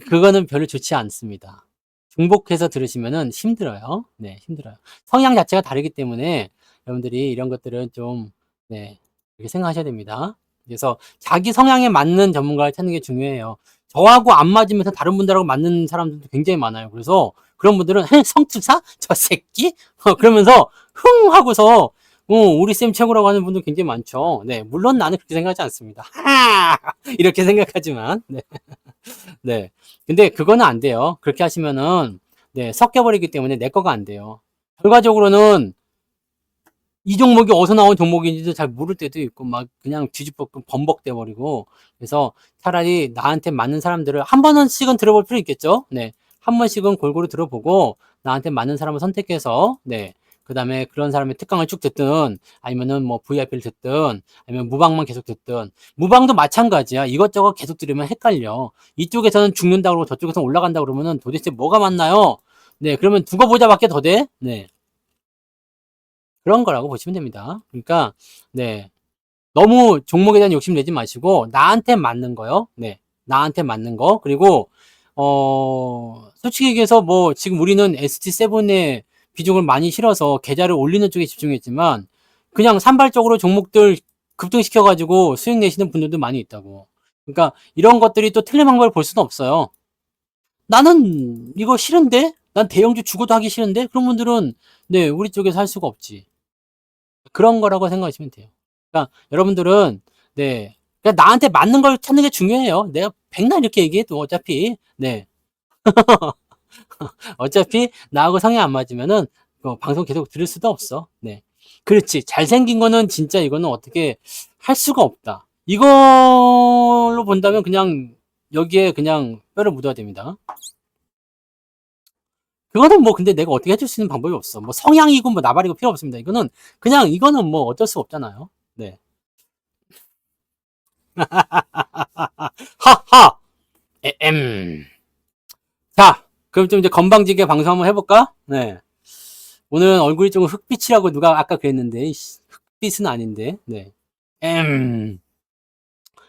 그거는 별로 좋지 않습니다. 중복해서 들으시면은 힘들어요. 네, 힘들어요. 성향 자체가 다르기 때문에 여러분들이 이런 것들은 좀, 네, 이렇게 생각하셔야 됩니다. 그래서 자기 성향에 맞는 전문가를 찾는 게 중요해요. 저하고 안 맞으면서 다른 분들하고 맞는 사람들도 굉장히 많아요. 그래서 그런 분들은 성투사? 저 새끼? 그러면서 흥 하고서 우리 쌤 최고라고 하는 분들 굉장히 많죠. 네, 물론 나는 그렇게 생각하지 않습니다. 이렇게 생각하지만, 네. 네. 근데 그거는 안 돼요. 그렇게 하시면은, 네, 섞여버리기 때문에 내 거가 안 돼요. 결과적으로는 이 종목이 어디서 나온 종목인지도 잘 모를 때도 있고, 막 그냥 뒤집어 범벅돼 버리고, 그래서 차라리 나한테 맞는 사람들을 한 번씩은 들어볼 필요 있겠죠? 네. 한 번씩은 골고루 들어보고, 나한테 맞는 사람을 선택해서, 네. 그 다음에 그런 사람의 특강을 쭉 듣든, 아니면은 뭐 VIP를 듣든, 아니면 무방만 계속 듣든, 무방도 마찬가지야. 이것저것 계속 들으면 헷갈려. 이쪽에서는 죽는다 그러고 저쪽에서는 올라간다 그러면은 도대체 뭐가 맞나요? 네. 그러면 두고 보자밖에 더 돼? 네. 그런 거라고 보시면 됩니다. 그러니까, 네. 너무 종목에 대한 욕심 내지 마시고, 나한테 맞는 거요. 네. 나한테 맞는 거. 그리고, 솔직히 얘기해서 뭐, 지금 우리는 ST7의 비중을 많이 실어서 계좌를 올리는 쪽에 집중했지만, 그냥 산발적으로 종목들 급등시켜가지고 수익 내시는 분들도 많이 있다고. 그러니까, 이런 것들이 또 틀린 방법을 볼 수는 없어요. 나는 이거 싫은데? 난 대형주 죽어도 하기 싫은데? 그런 분들은, 네, 우리 쪽에서 할 수가 없지. 그런 거라고 생각하시면 돼요. 그러니까 여러분들은 네, 그러니까 나한테 맞는 걸 찾는 게 중요해요. 내가 백날 이렇게 얘기해도 어차피 네, 어차피 나하고 성향 안 맞으면은 방송 계속 들을 수도 없어. 네, 그렇지. 잘생긴 거는 진짜 이거는 어떻게 할 수가 없다. 이걸로 본다면 그냥 여기에 그냥 뼈를 묻어야 됩니다. 그거는 뭐 근데 내가 어떻게 해줄 수 있는 방법이 없어. 뭐 성향이고 뭐 나발이고 필요 없습니다. 이거는 뭐 어쩔 수 없잖아요. 네. 하하! 에엠. 자, 그럼 좀 이제 건방지게 방송 한번 해볼까? 네. 오늘은 얼굴이 좀 흑빛이라고 누가 아까 그랬는데, 흑빛은 아닌데, 네.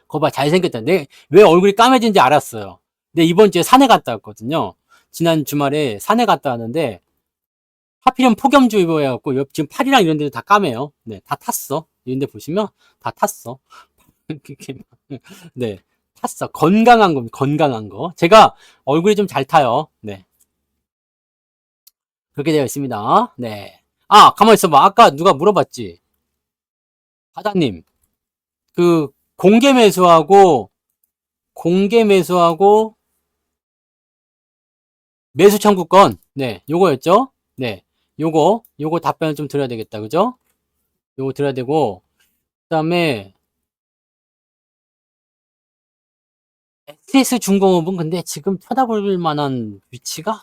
거봐, 잘생겼다. 왜 얼굴이 까매진지 알았어요. 근데 이번 주에 산에 갔다 왔거든요. 지난 주말에 산에 갔다 왔는데, 하필이면 폭염주의보여갖고, 지금 팔이랑 이런 데도 다 까매요. 네, 다 탔어. 이런 데 보시면, 다 탔어. 네. 탔어. 건강한 겁니다. 건강한 거. 제가 얼굴이 좀 잘 타요. 네. 그렇게 되어 있습니다. 네. 아, 가만히 있어봐. 아까 누가 물어봤지? 사장님, 그, 공개 매수하고, 매수 청구권. 네. 요거였죠? 네. 요거 답변을 좀 드려야 되겠다. 그죠? 요거 드려야 되고, 그 다음에, SS 중공업은 근데 지금 쳐다볼 만한 위치가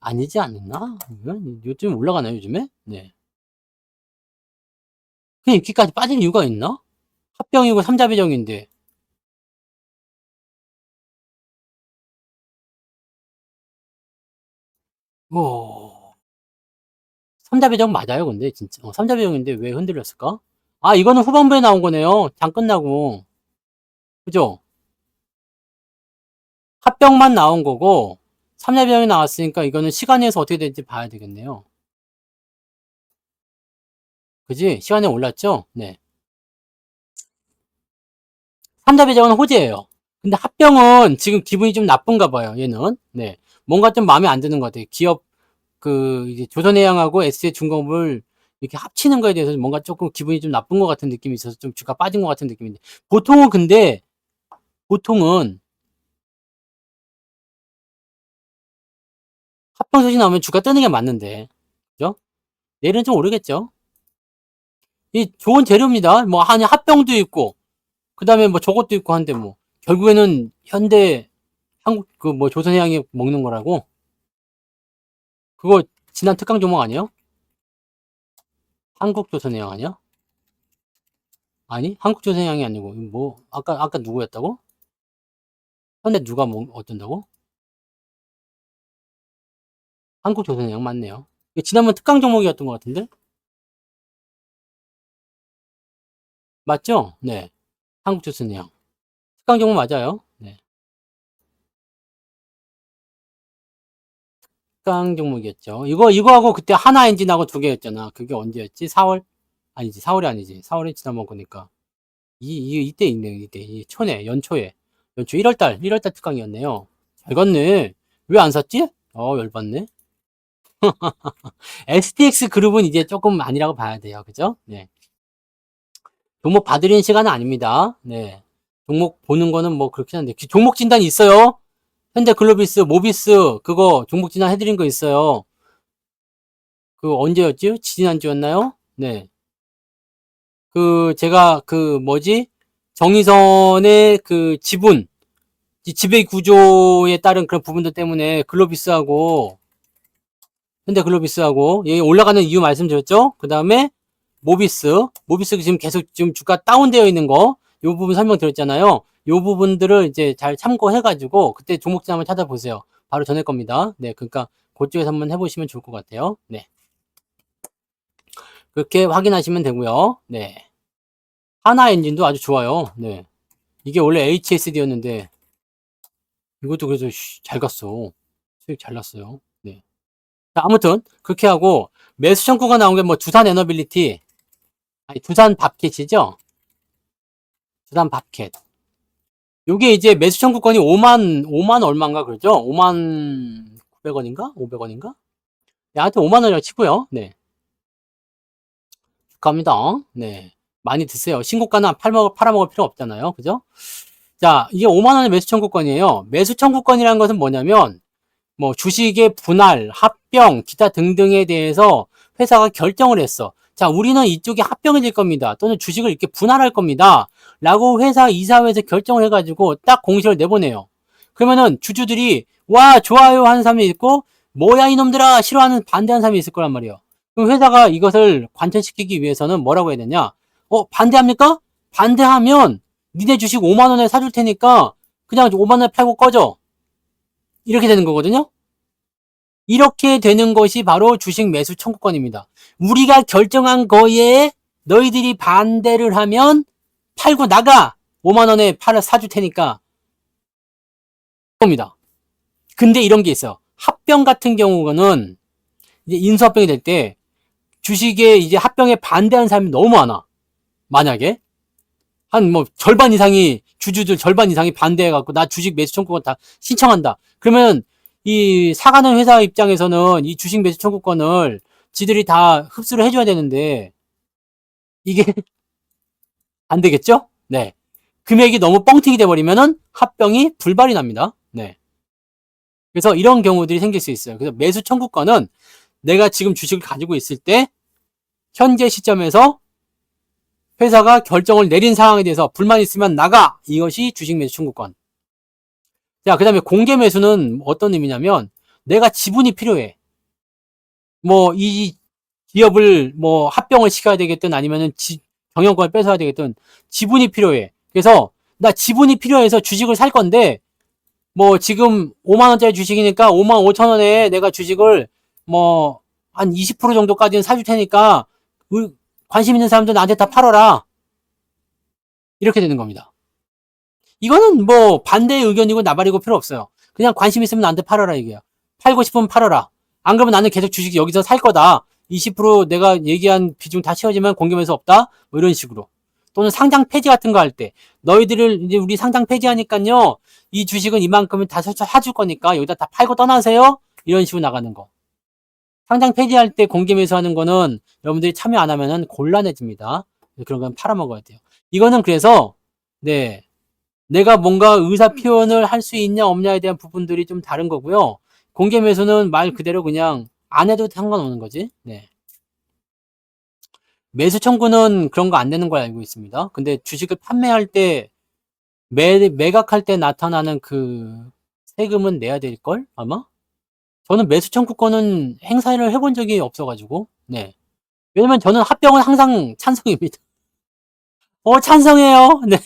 아니지 않나? 요즘 올라가나요, 요즘에? 네. 그냥 이렇게까지 빠질 이유가 있나? 합병이고 삼자배정인데. 오, 삼자배정 맞아요, 근데 진짜. 삼자배정인데 왜 흔들렸을까? 아, 이거는 후반부에 나온 거네요. 장 끝나고. 그죠? 합병만 나온 거고, 삼자배정이 나왔으니까 이거는 시간에서 어떻게 될지 봐야 되겠네요. 그지? 시간에 올랐죠? 네. 삼자배정은 호재예요. 근데 합병은 지금 기분이 좀 나쁜가 봐요, 얘는. 네. 뭔가 좀 마음에 안 드는 것 같아요. 기업, 이제 조선해양하고 SJ중공업을 이렇게 합치는 거에 대해서 뭔가 조금 기분이 좀 나쁜 것 같은 느낌이 있어서 좀 주가 빠진 것 같은 느낌인데. 보통은 근데, 보통은 합병 소식 나오면 주가 뜨는 게 맞는데. 그죠? 내일은 좀 오르겠죠? 이 좋은 재료입니다. 뭐, 아니, 합병도 있고, 그 다음에 뭐 저것도 있고 한데 뭐, 결국에는 현대, 한국, 뭐, 조선해양이 먹는 거라고? 그거 지난 특강 종목 아니에요? 한국조선해양 아니야? 아니, 한국조선해양이 아니고, 뭐, 아까 누구였다고? 현대 누가 뭐, 어쩐다고? 한국조선해양 맞네요. 이게 지난번 특강 종목이었던 것 같은데? 맞죠? 네. 한국조선해양. 특강 종목 맞아요. 네. 특강 종목이었죠. 이거하고 그때 하나엔진하고 두 개였잖아. 그게 언제였지? 4월? 아니지, 4월이 아니지. 4월이 지난번 거니까. 이때 있네, 이때. 이 초에, 연초 1월달 특강이었네요. 잘 갔네. 왜 안 샀지? 열받네. STX 그룹은 이제 조금 아니라고 봐야 돼요. 그죠? 네. 종목 봐드리는 시간은 아닙니다. 네. 종목 보는 거는 뭐 그렇긴 한데. 종목 진단이 있어요. 현대글로비스, 모비스, 그거 종목 진단 해드린 거 있어요. 그 언제였지? 지난주였나요? 네. 제가 정의선의 지분, 지배 구조에 따른 그런 부분들 때문에 글로비스하고 현대글로비스하고 얘 올라가는 이유 말씀드렸죠? 그 다음에 모비스 지금 계속 지금 주가 다운되어 있는 거, 요 부분 설명드렸잖아요. 요 부분들을 이제 잘 참고해가지고 그때 종목진 한번 찾아보세요. 바로 전할 겁니다. 네, 그러니까 그쪽에서 한번 해보시면 좋을 것 같아요. 네, 그렇게 확인하시면 되고요. 네, 하나 엔진도 아주 좋아요. 네, 이게 원래 HSD였는데 이것도 그래서 잘 갔어. 수익 잘 났어요. 네. 자, 아무튼 그렇게 하고 매수 청구가 나온 게 뭐 두산 에너빌리티, 아니 두산 밥켓이죠. 두산 밥켓. 요게 이제 매수 청구권이 5만 얼마인가 그러죠? 5만 900원인가? 500원인가? 네, 하여튼 5만 원이라고 치고요. 네. 축하합니다. 네. 많이 드세요. 신고가는 팔아먹을 필요 없잖아요. 그죠? 자, 이게 5만 원의 매수 청구권이에요. 매수 청구권이라는 것은 뭐냐면, 뭐, 주식의 분할, 합병, 기타 등등에 대해서 회사가 결정을 했어. 자, 우리는 이쪽에 합병해질 겁니다. 또는 주식을 이렇게 분할할 겁니다. 라고 회사 이사회에서 결정을 해가지고 딱 공시를 내보내요. 그러면은 주주들이 와, 좋아요 하는 사람이 있고, 뭐야 이놈들아 싫어하는 반대하는 사람이 있을 거란 말이에요. 그럼 회사가 이것을 관철시키기 위해서는 뭐라고 해야 되냐? 반대합니까? 반대하면 니네 주식 5만 원에 사줄 테니까 그냥 5만 원에 팔고 꺼져. 이렇게 되는 거거든요. 이렇게 되는 것이 바로 주식 매수 청구권입니다. 우리가 결정한 거에 너희들이 반대를 하면 팔고 나가. 5만 원에 사줄 테니까. 겁니다. 근데 이런 게 있어요. 합병 같은 경우는 이제 인수합병이 될 때 주식에 이제 합병에 반대하는 사람이 너무 많아. 만약에 한 뭐 절반 이상이 주주들 절반 이상이 반대해갖고 나 주식 매수 청구권 다 신청한다. 그러면 이 사가는 회사 입장에서는 이 주식 매수 청구권을 지들이 다 흡수를 해줘야 되는데 이게 안 되겠죠? 네. 금액이 너무 뻥튀기 돼버리면은 합병이 불발이 납니다. 네. 그래서 이런 경우들이 생길 수 있어요. 그래서 매수 청구권은 내가 지금 주식을 가지고 있을 때 현재 시점에서 회사가 결정을 내린 상황에 대해서 불만 있으면 나가. 이것이 주식 매수 청구권. 자, 그 다음에 공개 매수는 어떤 의미냐면 내가 지분이 필요해. 뭐 이 기업을 뭐 합병을 시켜야 되겠든 아니면은 경영권을 뺏어야 되겠든 지분이 필요해. 그래서 나 지분이 필요해서 주식을 살 건데 뭐 지금 5만 원짜리 주식이니까 5만 5천 원에 내가 주식을 뭐 한 20% 정도까지는 사줄 테니까 관심 있는 사람들 나한테 다 팔아라. 이렇게 되는 겁니다. 이거는 뭐 반대의 의견이고 나발이고 필요 없어요. 그냥 관심 있으면 나한테 팔아라 이게요. 팔고 싶으면 팔아라. 안 그러면 나는 계속 주식 여기서 살 거다. 20% 내가 얘기한 비중 다 채워지면 공개매수 없다. 뭐 이런 식으로. 또는 상장 폐지 같은 거 할 때 너희들을 이제 우리 상장 폐지하니까요. 이 주식은 이만큼은 다 사줄 거니까 여기다 다 팔고 떠나세요. 이런 식으로 나가는 거. 상장 폐지할 때 공개매수 하는 거는 여러분들이 참여 안 하면은 곤란해집니다. 그런 건 팔아먹어야 돼요. 이거는 그래서 네. 내가 뭔가 의사 표현을 할 수 있냐 없냐에 대한 부분들이 좀 다른 거고요. 공개 매수는 말 그대로 그냥 안 해도 상관없는 거지. 네. 매수 청구는 그런 거 안 되는 걸 알고 있습니다. 근데 주식을 판매할 때 매각할 때 나타나는 그 세금은 내야 될 걸 아마? 저는 매수 청구권은 행사를 해본 적이 없어가지고 네. 왜냐면 저는 합병은 항상 찬성입니다. 찬성해요. 네.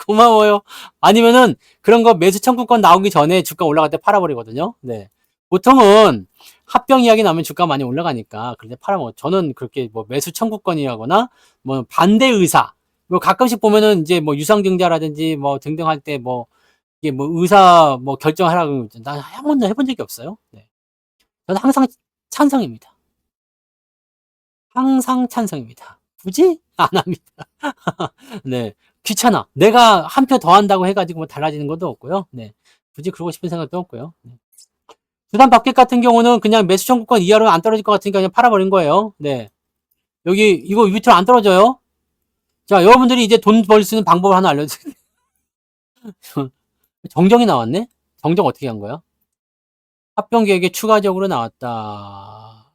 고마워요. 아니면은 그런 거 매수 청구권 나오기 전에 주가 올라갈 때 팔아버리거든요. 네. 보통은 합병 이야기 나오면 주가 많이 올라가니까 그럴 때 팔아먹어. 저는 그렇게 뭐 매수 청구권이라거나 뭐 반대 의사. 뭐 가끔씩 보면은 이제 뭐 유상증자라든지 뭐 등등 할 때 뭐 이게 뭐 의사 뭐 결정하라고 난 한 번도 해본 적이 없어요. 네. 저는 항상 찬성입니다. 항상 찬성입니다. 굳이 안 합니다. 네. 귀찮아. 내가 한 표 더 한다고 해가지고 뭐 달라지는 것도 없고요. 네. 굳이 그러고 싶은 생각도 없고요. 네. 주단 박객 같은 경우는 그냥 매수 청구권 이하로 안 떨어질 것 같으니까 그냥 팔아버린 거예요. 네. 여기, 이거 밑으로 안 떨어져요. 자, 여러분들이 이제 돈 벌 수 있는 방법을 하나 알려드릴게요. 정정이 나왔네? 정정 어떻게 한 거야? 합병 계획에 추가적으로 나왔다.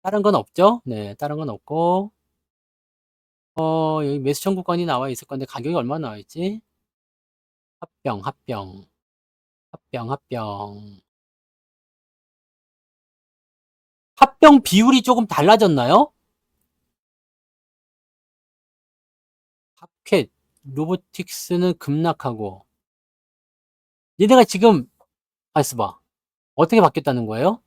다른 건 없죠? 네, 다른 건 없고. 여기 매수 청구권이 나와 있을 건데 가격이 얼마나 나와 있지? 합병. 합병 비율이 조금 달라졌나요? 팝캣, 로보틱스는 급락하고. 얘네가 지금, 봐. 어떻게 바뀌었다는 거예요?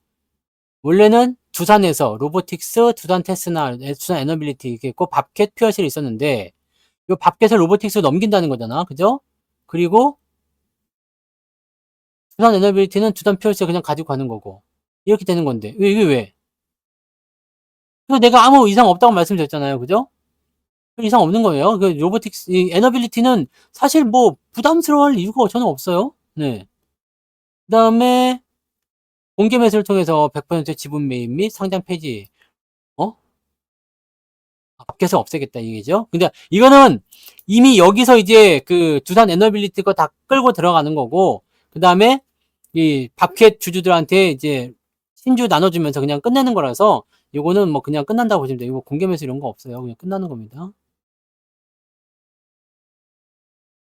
원래는 두산에서 로보틱스, 두산 테스나, 두산 에너빌리티 이렇게 있고 밥캣 퓨어실이 있었는데 이 밥캣을 로보틱스로 넘긴다는 거잖아. 그죠? 그리고 두산 에너빌리티는 두산 퓨어실 그냥 가지고 가는 거고. 이렇게 되는 건데. 이게 왜? 그래서 내가 아무 이상 없다고 말씀드렸잖아요. 그죠? 이상 없는 거예요. 그 로보틱스, 이 에너빌리티는 사실 뭐 부담스러워할 이유가 저는 없어요. 네. 그 다음에 공개 매수를 통해서 100% 지분 매입 및 상장 폐지. 밖에서 없애겠다 이게죠. 근데 이거는 이미 여기서 이제 그 두산 에너빌리티 거 다 끌고 들어가는 거고, 그 다음에 이 밥캣 주주들한테 이제 신주 나눠주면서 그냥 끝내는 거라서 이거는 뭐 그냥 끝난다고 보시면 돼요. 이거 공개 매수 이런 거 없어요. 그냥 끝나는 겁니다.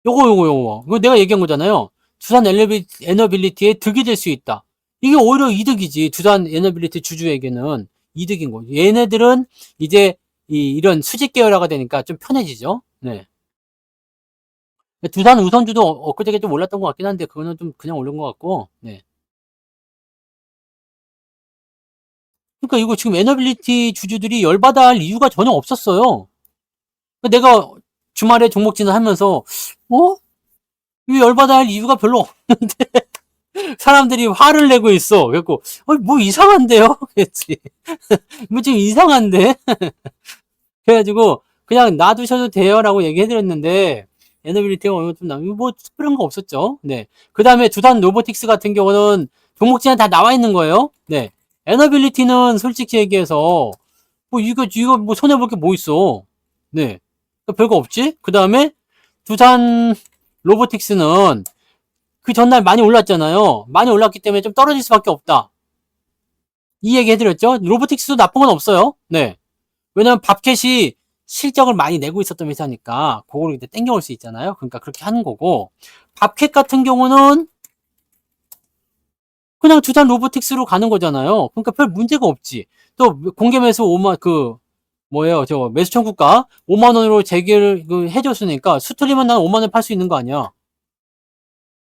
이거 내가 얘기한 거잖아요. 두산 에너빌리티에 득이 될 수 있다. 이게 오히려 이득이지. 두산 에너빌리티 주주에게는 이득인 거죠. 얘네들은 이제 이런 수직 계열화가 되니까 좀 편해지죠. 네. 두산 우선주도 엊그저께 좀 올랐던 것 같긴 한데 그거는 좀 그냥 오른 것 같고. 네. 그러니까 이거 지금 에너빌리티 주주들이 열받아 할 이유가 전혀 없었어요. 내가 주말에 종목 진단하면서 이 열받아 할 이유가 별로 없는데 사람들이 화를 내고 있어. 그래갖고 뭐 이상한데요? 그랬지. 뭐 지금 이상한데? 그래가지고 그냥 놔두셔도 돼요라고 얘기해드렸는데 에너빌리티가 어느 정도 뭐 특별한 거 없었죠. 네. 그 다음에 두산 로보틱스 같은 경우는 종목 진단 다 나와 있는 거예요. 네. 에너빌리티는 솔직히 얘기해서 뭐 이거 뭐 손해볼 게 뭐 있어. 네. 별거 없지? 그 다음에 두산 로보틱스는 그 전날 많이 올랐잖아요. 많이 올랐기 때문에 좀 떨어질 수밖에 없다. 이 얘기 해드렸죠? 로보틱스도 나쁜 건 없어요. 네. 왜냐면 밥캣이 실적을 많이 내고 있었던 회사니까 그거를 이제 땡겨올 수 있잖아요. 그러니까 그렇게 하는 거고, 밥캣 같은 경우는 그냥 두산 로보틱스로 가는 거잖아요. 그러니까 별 문제가 없지. 또 공개 매수 5만 뭐예요? 저 매수 청구가 5만 원으로 재개를 해줬으니까 수틀리면 난 5만 원 팔 수 있는 거 아니야.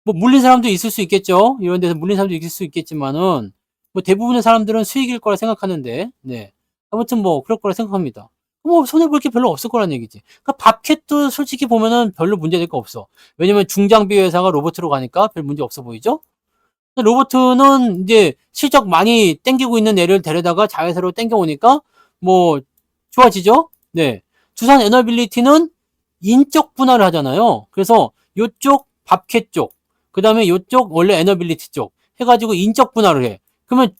뭐 물린 사람도 있을 수 있겠죠. 이런 데서 물린 사람도 있을 수 있겠지만은 뭐 대부분의 사람들은 수익일 거라 생각하는데, 네. 아무튼 뭐 그럴 거라 생각합니다. 뭐 손해 볼 게 별로 없을 거란 얘기지. 그러니까 밥캣도 솔직히 보면은 별로 문제될 거 없어. 왜냐면 중장비 회사가 로봇으로 가니까 별 문제 없어 보이죠? 로보트는 이제 실적 많이 땡기고 있는 애를 데려다가 자회사로 땡겨오니까 뭐 좋아지죠? 네. 두산 에너빌리티는 인적 분할을 하잖아요. 그래서 요쪽 밥캣 쪽, 그 다음에 요쪽 원래 에너빌리티 쪽 해가지고 인적 분할을 해. 그러면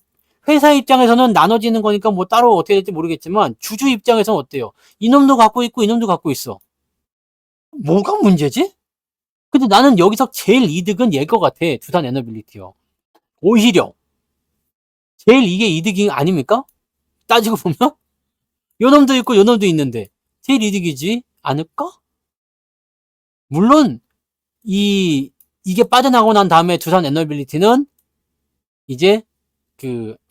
회사 입장에서는 나눠지는 거니까 뭐 따로 어떻게 될지 모르겠지만 주주 입장에서는 어때요? 이놈도 갖고 있고 이놈도 갖고 있어. 뭐가 문제지? 근데 나는 여기서 제일 이득은 얘거 같아. 두산 에너빌리티요. 오히려 제일 이게 이득이 아닙니까? 따지고 보면 요 놈도 있고 요 놈도 있는데 제일 이득이지 않을까? 물론 이게 빠져나가고 난 다음에 두산 에너빌리티는 이제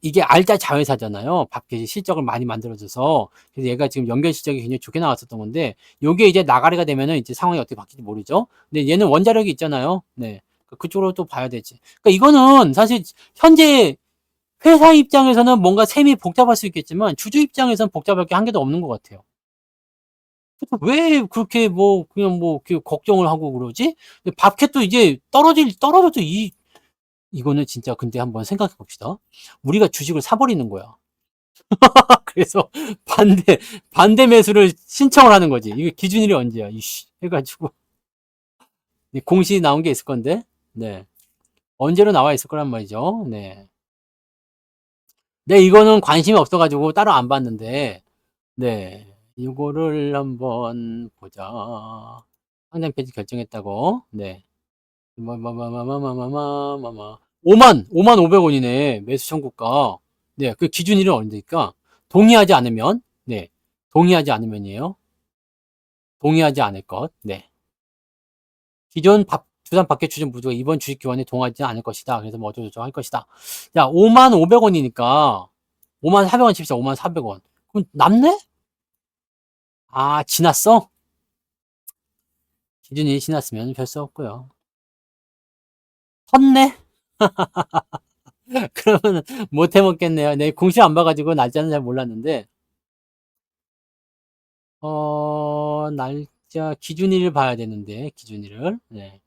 이게 알짜 자회사잖아요. 밥캣이 실적을 많이 만들어줘서. 그래서 얘가 지금 연결 실적이 굉장히 좋게 나왔었던 건데, 요게 이제 나가리가 되면은 이제 상황이 어떻게 바뀔지 모르죠. 근데 얘는 원자력이 있잖아요. 네. 그쪽으로 또 봐야 되지. 그러니까 이거는 사실 현재 회사 입장에서는 뭔가 셈이 복잡할 수 있겠지만, 주주 입장에서는 복잡할 게 한 개도 없는 것 같아요. 왜 그렇게 뭐, 그냥 뭐, 걱정을 하고 그러지? 밥캣도 이제 떨어져도 이거는 진짜 근데 한번 생각해 봅시다. 우리가 주식을 사버리는 거야. 그래서 반대 매수를 신청을 하는 거지. 이게 기준일이 언제야? 이씨. 해가지고. 공시 나온 게 있을 건데. 네. 언제로 나와 있을 거란 말이죠. 네. 네, 이거는 관심이 없어가지고 따로 안 봤는데. 네. 이거를 한번 보자. 상장 페이지 결정했다고. 네. 5만 500원이네. 매수 청구가. 네. 그 기준일은 언제니까? 동의하지 않으면, 네. 동의하지 않으면이에요. 동의하지 않을 것. 네. 기존 두산 밖에 추진 부두가 이번 주식 교환에 동의하지 않을 것이다. 그래서 뭐 어쩌고저쩌고 할 것이다. 자, 5만 500원이니까 5만 400원 칩시다. 5만 400원. 그럼 남네? 아, 지났어? 기준일이 지났으면 별 수 없고요. 섰네? 그러면 못 해먹겠네요. 내 공시 안 봐가지고 날짜는 잘 몰랐는데, 날짜, 기준일을 봐야 되는데, 기준일을. 네.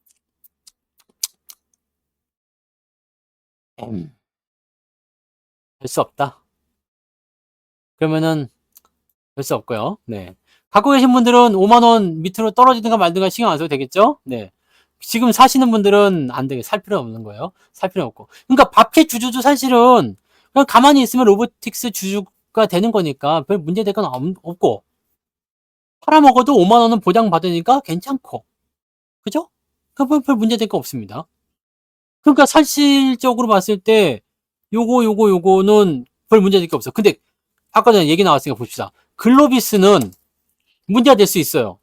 별 수 없다. 그러면은, 별 수 없고요. 네. 갖고 계신 분들은 5만원 밑으로 떨어지든가 말든가 신경 안 써도 되겠죠? 네. 지금 사시는 분들은 안 되게 살 필요 없는 거예요. 살 필요 없고. 그러니까 밥캣 주주도 사실은 그냥 가만히 있으면 로보틱스 주주가 되는 거니까 별 문제될 건 없고, 팔아먹어도 5만원은 보장받으니까 괜찮고. 그죠? 별 문제될 거 없습니다. 그러니까 사실적으로 봤을 때 요거는 별 문제될 게 없어. 근데 아까 전에 얘기 나왔으니까 봅시다. 글로비스는 문제가 될 수 있어요.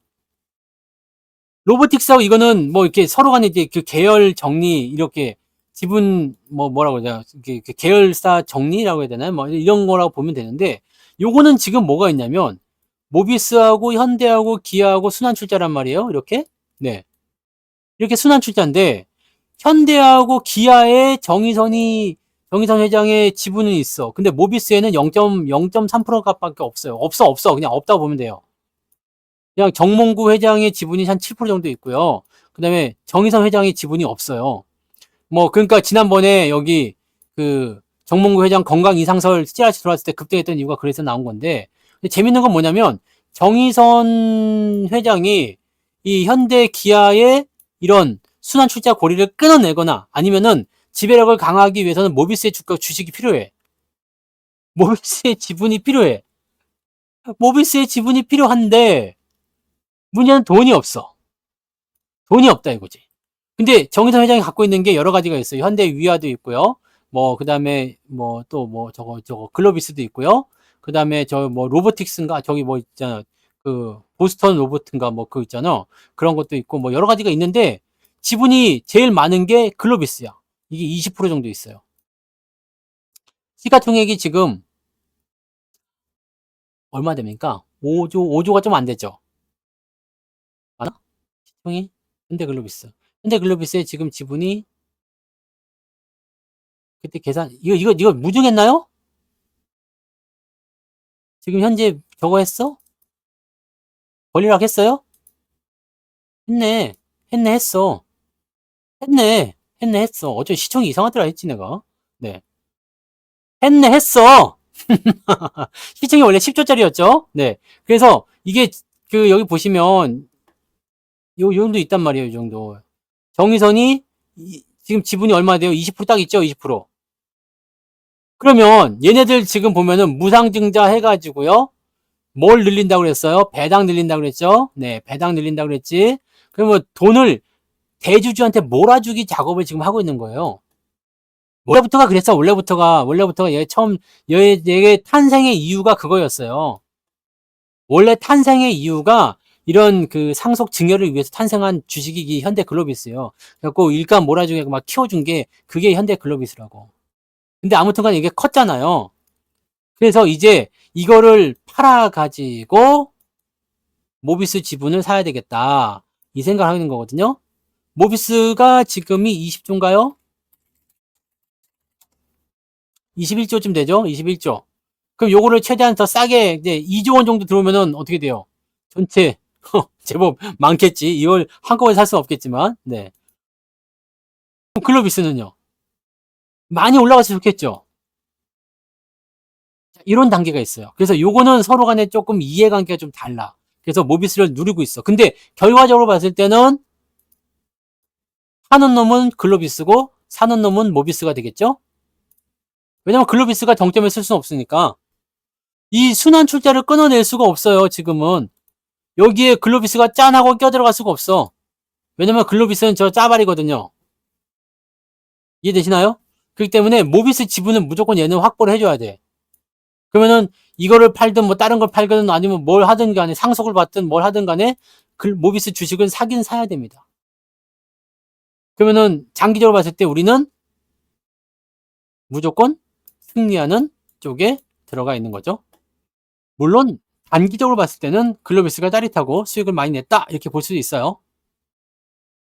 로보틱스하고 이거는 뭐 이렇게 서로 간에 이제 그 계열 정리 이렇게 지분 뭐라고 해야 되나 계열사 정리라고 해야 되나요? 뭐 이런 거라고 보면 되는데, 요거는 지금 뭐가 있냐면 모비스하고 현대하고 기아하고 순환 출자란 말이에요. 이렇게. 네. 이렇게 순환 출자인데 현대하고 기아의 정의선 회장의 지분은 있어. 근데 모비스에는 0.3%값밖에 없어요. 없어. 그냥 없다고 보면 돼요. 그냥 정몽구 회장의 지분이 한 7% 정도 있고요. 그 다음에 정의선 회장의 지분이 없어요. 뭐, 그러니까 지난번에 여기 정몽구 회장 건강 이상설 CRC 들어왔을 때 급등했던 이유가 그래서 나온 건데, 재밌는 건 뭐냐면 정의선 회장이 이 현대 기아의 이런 순환 출자 고리를 끊어내거나 아니면은 지배력을 강화하기 위해서는 모비스의 주식이 필요해. 모비스의 지분이 필요해. 모비스의 지분이 필요한데 문제는 돈이 없어. 돈이 없다 이거지. 근데 정의선 회장이 갖고 있는 게 여러 가지가 있어요. 현대 위아도 있고요. 그 다음에 또 저거 글로비스도 있고요. 그 다음에 로보틱스인가? 저기 있잖아. 그 보스턴 로보트인가 그 있잖아. 그런 것도 있고 여러 가지가 있는데 지분이 제일 많은 게 글로비스야. 이게 20% 정도 있어요. 시가총액이 지금 얼마 됩니까? 5조가 좀 안 되죠. 맞나? 시총이? 현대글로비스의 지금 지분이 그때 계산 이거 무중했나요? 지금 현재 저거 했어? 권리락 했어요? 했네. 했어. 했어. 어차피 시총이 이상하더라 했지 내가. 네. 했어. 시총이 원래 10조짜리였죠? 네. 그래서 이게 여기 보시면 요 정도 있단 말이에요. 이 정도. 정의선이 지금 지분이 얼마 돼요? 20%딱 있죠? 20%. 그러면 얘네들 지금 보면은 무상증자 해가지고요. 뭘 늘린다고 그랬어요? 배당 늘린다고 그랬죠? 네, 배당 늘린다고 그랬지. 그러면 돈을 대주주한테 몰아주기 작업을 지금 하고 있는 거예요. 원래부터가 그랬어. 원래부터가 얘 탄생의 이유가 그거였어요. 원래 탄생의 이유가 이런 그 상속 증여를 위해서 탄생한 주식이 현대글로비스예요. 그래갖고 일감 몰아주게 막 키워준 게 그게 현대글로비스라고. 근데 아무튼간 이게 컸잖아요. 그래서 이제 이거를 팔아가지고 모비스 지분을 사야 되겠다. 이 생각을 하는 거거든요. 모비스가 지금이 20조인가요? 21조쯤 되죠? 21조. 그럼 요거를 최대한 더 싸게 이제 2조 원 정도 들어오면은 어떻게 돼요? 전체 제법 많겠지. 이걸 한꺼번에 살 수는 없겠지만. 네. 글로비스는요? 많이 올라갔으면 좋겠죠. 이런 단계가 있어요. 그래서 요거는 서로 간에 조금 이해관계가 좀 달라. 그래서 모비스를 누리고 있어. 근데 결과적으로 봤을 때는 사는 놈은 글로비스고 사는 놈은 모비스가 되겠죠? 왜냐면 글로비스가 정점에 쓸 수는 없으니까. 이 순환 출자를 끊어낼 수가 없어요. 지금은. 여기에 글로비스가 짠하고 껴들어갈 수가 없어. 왜냐면 글로비스는 저 짜발이거든요. 이해되시나요? 그렇기 때문에 모비스 지분은 무조건 얘는 확보를 해줘야 돼. 그러면은 이거를 팔든 다른 걸 팔든 아니면 뭘 하든 간에 상속을 받든 뭘 하든 간에 모비스 주식은 사긴 사야 됩니다. 그러면은 장기적으로 봤을 때 우리는 무조건 승리하는 쪽에 들어가 있는 거죠. 물론 단기적으로 봤을 때는 글로비스가 짜릿하고 수익을 많이 냈다 이렇게 볼 수도 있어요.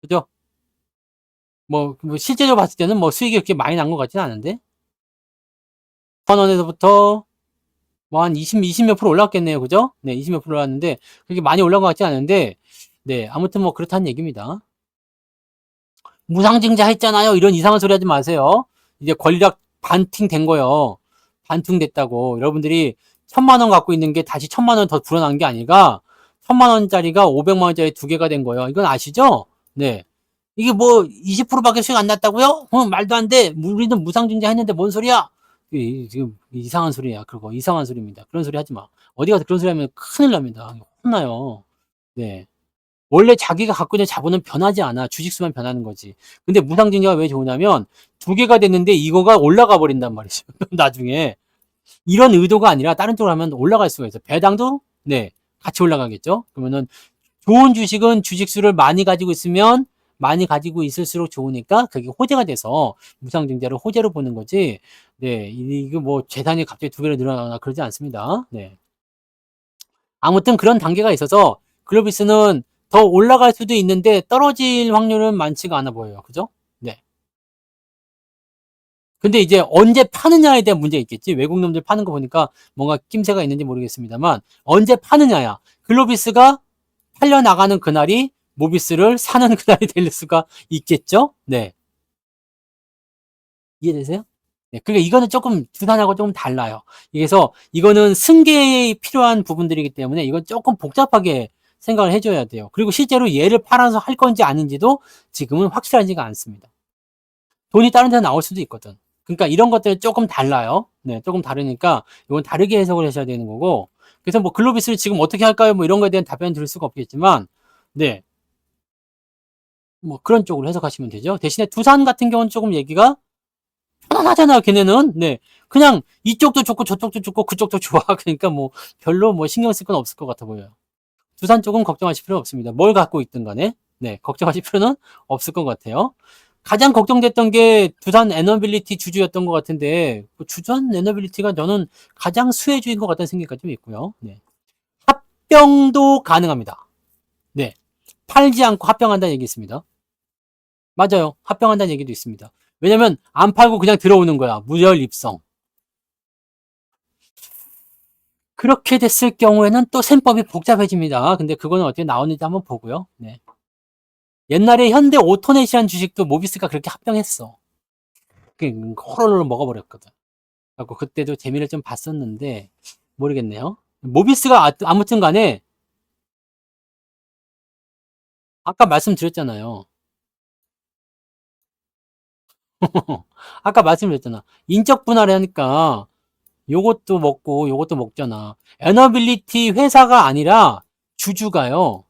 그죠? 실제적으로 봤을 때는 수익이 그렇게 많이 난 것 같지는 않은데 1,000원에서부터 한 20 몇 프로 올랐겠네요. 그죠? 네, 20 몇 프로 올랐는데 그렇게 많이 올라간 것 같지 않은데 네, 아무튼 그렇다는 얘기입니다. 무상증자 했잖아요. 이런 이상한 소리 하지 마세요. 이제 권리락 반팅 된 거예요. 반팅 됐다고. 여러분들이 1,000만 원 갖고 있는 게 다시 1,000만 원 더 불어난 게 아니라 1,000만 원짜리가 500만 원짜리 두 개가 된 거예요. 이건 아시죠? 네. 이게 20%밖에 수익 안 났다고요? 말도 안 돼. 우리는 무상증자 했는데 뭔 소리야? 지금 이상한 소리야. 그거 이상한 소리입니다. 그런 소리 하지 마. 어디 가서 그런 소리 하면 큰일 납니다. 혼나요. 네. 원래 자기가 갖고 있는 자본은 변하지 않아. 주식수만 변하는 거지. 근데 무상증자가 왜 좋으냐면 두 개가 됐는데 이거가 올라가 버린단 말이죠. 나중에. 이런 의도가 아니라 다른 쪽으로 하면 올라갈 수가 있어. 배당도 네, 같이 올라가겠죠. 그러면은 좋은 주식은 주식수를 많이 가지고 있으면 많이 가지고 있을수록 좋으니까 그게 호재가 돼서 무상증자를 호재로 보는 거지. 네, 이거 재산이 갑자기 두 배로 늘어나거나 그러지 않습니다. 네. 아무튼 그런 단계가 있어서 글로비스는 더 올라갈 수도 있는데 떨어질 확률은 많지가 않아 보여요. 그죠? 네. 근데 이제 언제 파느냐에 대한 문제가 있겠지. 외국 놈들 파는 거 보니까 뭔가 낌새가 있는지 모르겠습니다만 언제 파느냐야. 글로비스가 팔려 나가는 그날이 모비스를 사는 그날이 될 수가 있겠죠? 네. 이해되세요? 네. 그러니까 이거는 조금 두산하고 조금 달라요. 그래서 이거는 승계에 필요한 부분들이기 때문에 이건 조금 복잡하게 생각을 해줘야 돼요. 그리고 실제로 얘를 팔아서 할 건지 아닌지도 지금은 확실하지가 않습니다. 돈이 다른 데서 나올 수도 있거든. 그러니까 이런 것들은 조금 달라요. 네, 조금 다르니까 이건 다르게 해석을 하셔야 되는 거고. 그래서 글로비스를 지금 어떻게 할까요? 이런 거에 대한 답변 드릴 수가 없겠지만, 네. 그런 쪽으로 해석하시면 되죠. 대신에 두산 같은 경우는 조금 얘기가 편안하잖아요, 걔네는. 네. 그냥 이쪽도 좋고 저쪽도 좋고 그쪽도 좋아. 그러니까 뭐 별로 뭐 신경 쓸 건 없을 것 같아 보여요. 두산 쪽은 걱정하실 필요 없습니다. 뭘 갖고 있든 간에. 네, 걱정하실 필요는 없을 것 같아요. 가장 걱정됐던 게 두산 에너빌리티 주주였던 것 같은데, 두산 에너빌리티가 저는 가장 수혜주인 것 같다는 생각이 좀 있고요. 네. 합병도 가능합니다. 네. 팔지 않고 합병한다는 얘기 있습니다. 맞아요. 합병한다는 얘기도 있습니다. 왜냐면 안 팔고 그냥 들어오는 거야. 무혈 입성. 그렇게 됐을 경우에는 또 셈법이 복잡해집니다. 근데 그거는 어떻게 나오는지 한번 보고요. 네. 옛날에 현대 오토넷이라는 주식도 모비스가 그렇게 합병했어. 호로로 먹어버렸거든. 그래서 그때도 재미를 좀 봤었는데 모르겠네요. 모비스가 아무튼 간에 아까 말씀드렸잖아요. 아까 말씀드렸잖아. 인적 분할을 하니까 요것도 먹고 요것도 먹잖아. 에너빌리티 회사가 아니라 주주가요.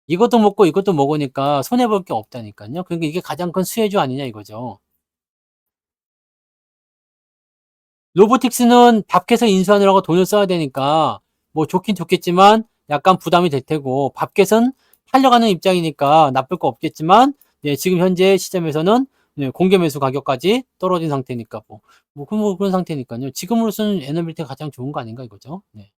이것도 먹고 이것도 먹으니까 손해볼 게 없다니까요. 그러니까 이게 가장 큰 수혜주 아니냐 이거죠. 로보틱스는 밥켓을 인수하느라고 돈을 써야 되니까 뭐 좋긴 좋겠지만 약간 부담이 될 테고, 밥켓은 팔려가는 입장이니까 나쁠 거 없겠지만, 네, 지금 현재 시점에서는 네, 공개 매수 가격까지 떨어진 상태니까 뭐 그런 상태니까요. 지금으로서는 에너빌리티가 가장 좋은 거 아닌가 이거죠. 네.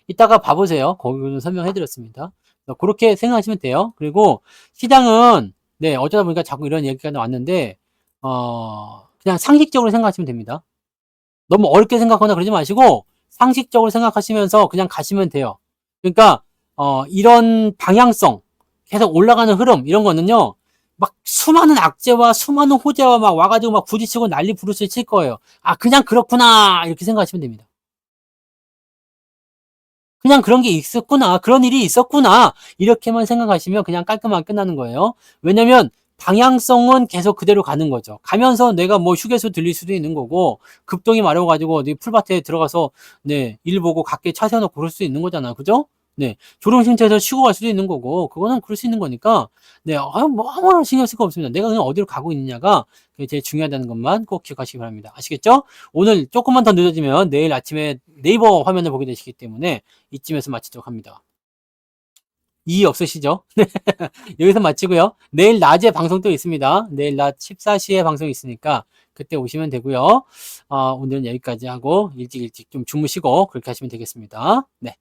이따가 봐보세요. 거기는 설명해드렸습니다. 그렇게 생각하시면 돼요. 그리고 시장은 네, 어쩌다 보니까 자꾸 이런 얘기가 나왔는데 그냥 상식적으로 생각하시면 됩니다. 너무 어렵게 생각하거나 그러지 마시고 상식적으로 생각하시면서 그냥 가시면 돼요. 그러니까 이런 방향성, 계속 올라가는 흐름 이런 거는요. 막 수많은 악재와 수많은 호재와 막 와가지고 막 부딪히고 난리 부르스 칠 거예요. 아, 그냥 그렇구나 이렇게 생각하시면 됩니다. 그냥 그런 게 있었구나. 그런 일이 있었구나. 이렇게만 생각하시면 그냥 깔끔하게 끝나는 거예요. 왜냐면 방향성은 계속 그대로 가는 거죠. 가면서 내가 뭐 휴게소 들릴 수도 있는 거고, 급동이 마려워가지고 어디 풀밭에 들어가서 네, 일 보고 각게 차 세워놓고 그럴 수 있는 거잖아. 그죠? 네. 졸음쉼터에서 쉬고 갈 수도 있는 거고, 그거는 그럴 수 있는 거니까, 네, 뭐 아무런 신경 쓸 거 없습니다. 내가 그냥 어디로 가고 있느냐가 그게 제일 중요하다는 것만 꼭 기억하시기 바랍니다. 아시겠죠? 오늘 조금만 더 늦어지면 내일 아침에 네이버 화면을 보게 되시기 때문에 이쯤에서 마치도록 합니다. 이의 없으시죠? 여기서 마치고요. 내일 낮에 방송 또 있습니다. 내일 낮 14시에 방송이 있으니까 그때 오시면 되고요. 오늘은 여기까지 하고 일찍 좀 주무시고 그렇게 하시면 되겠습니다. 네.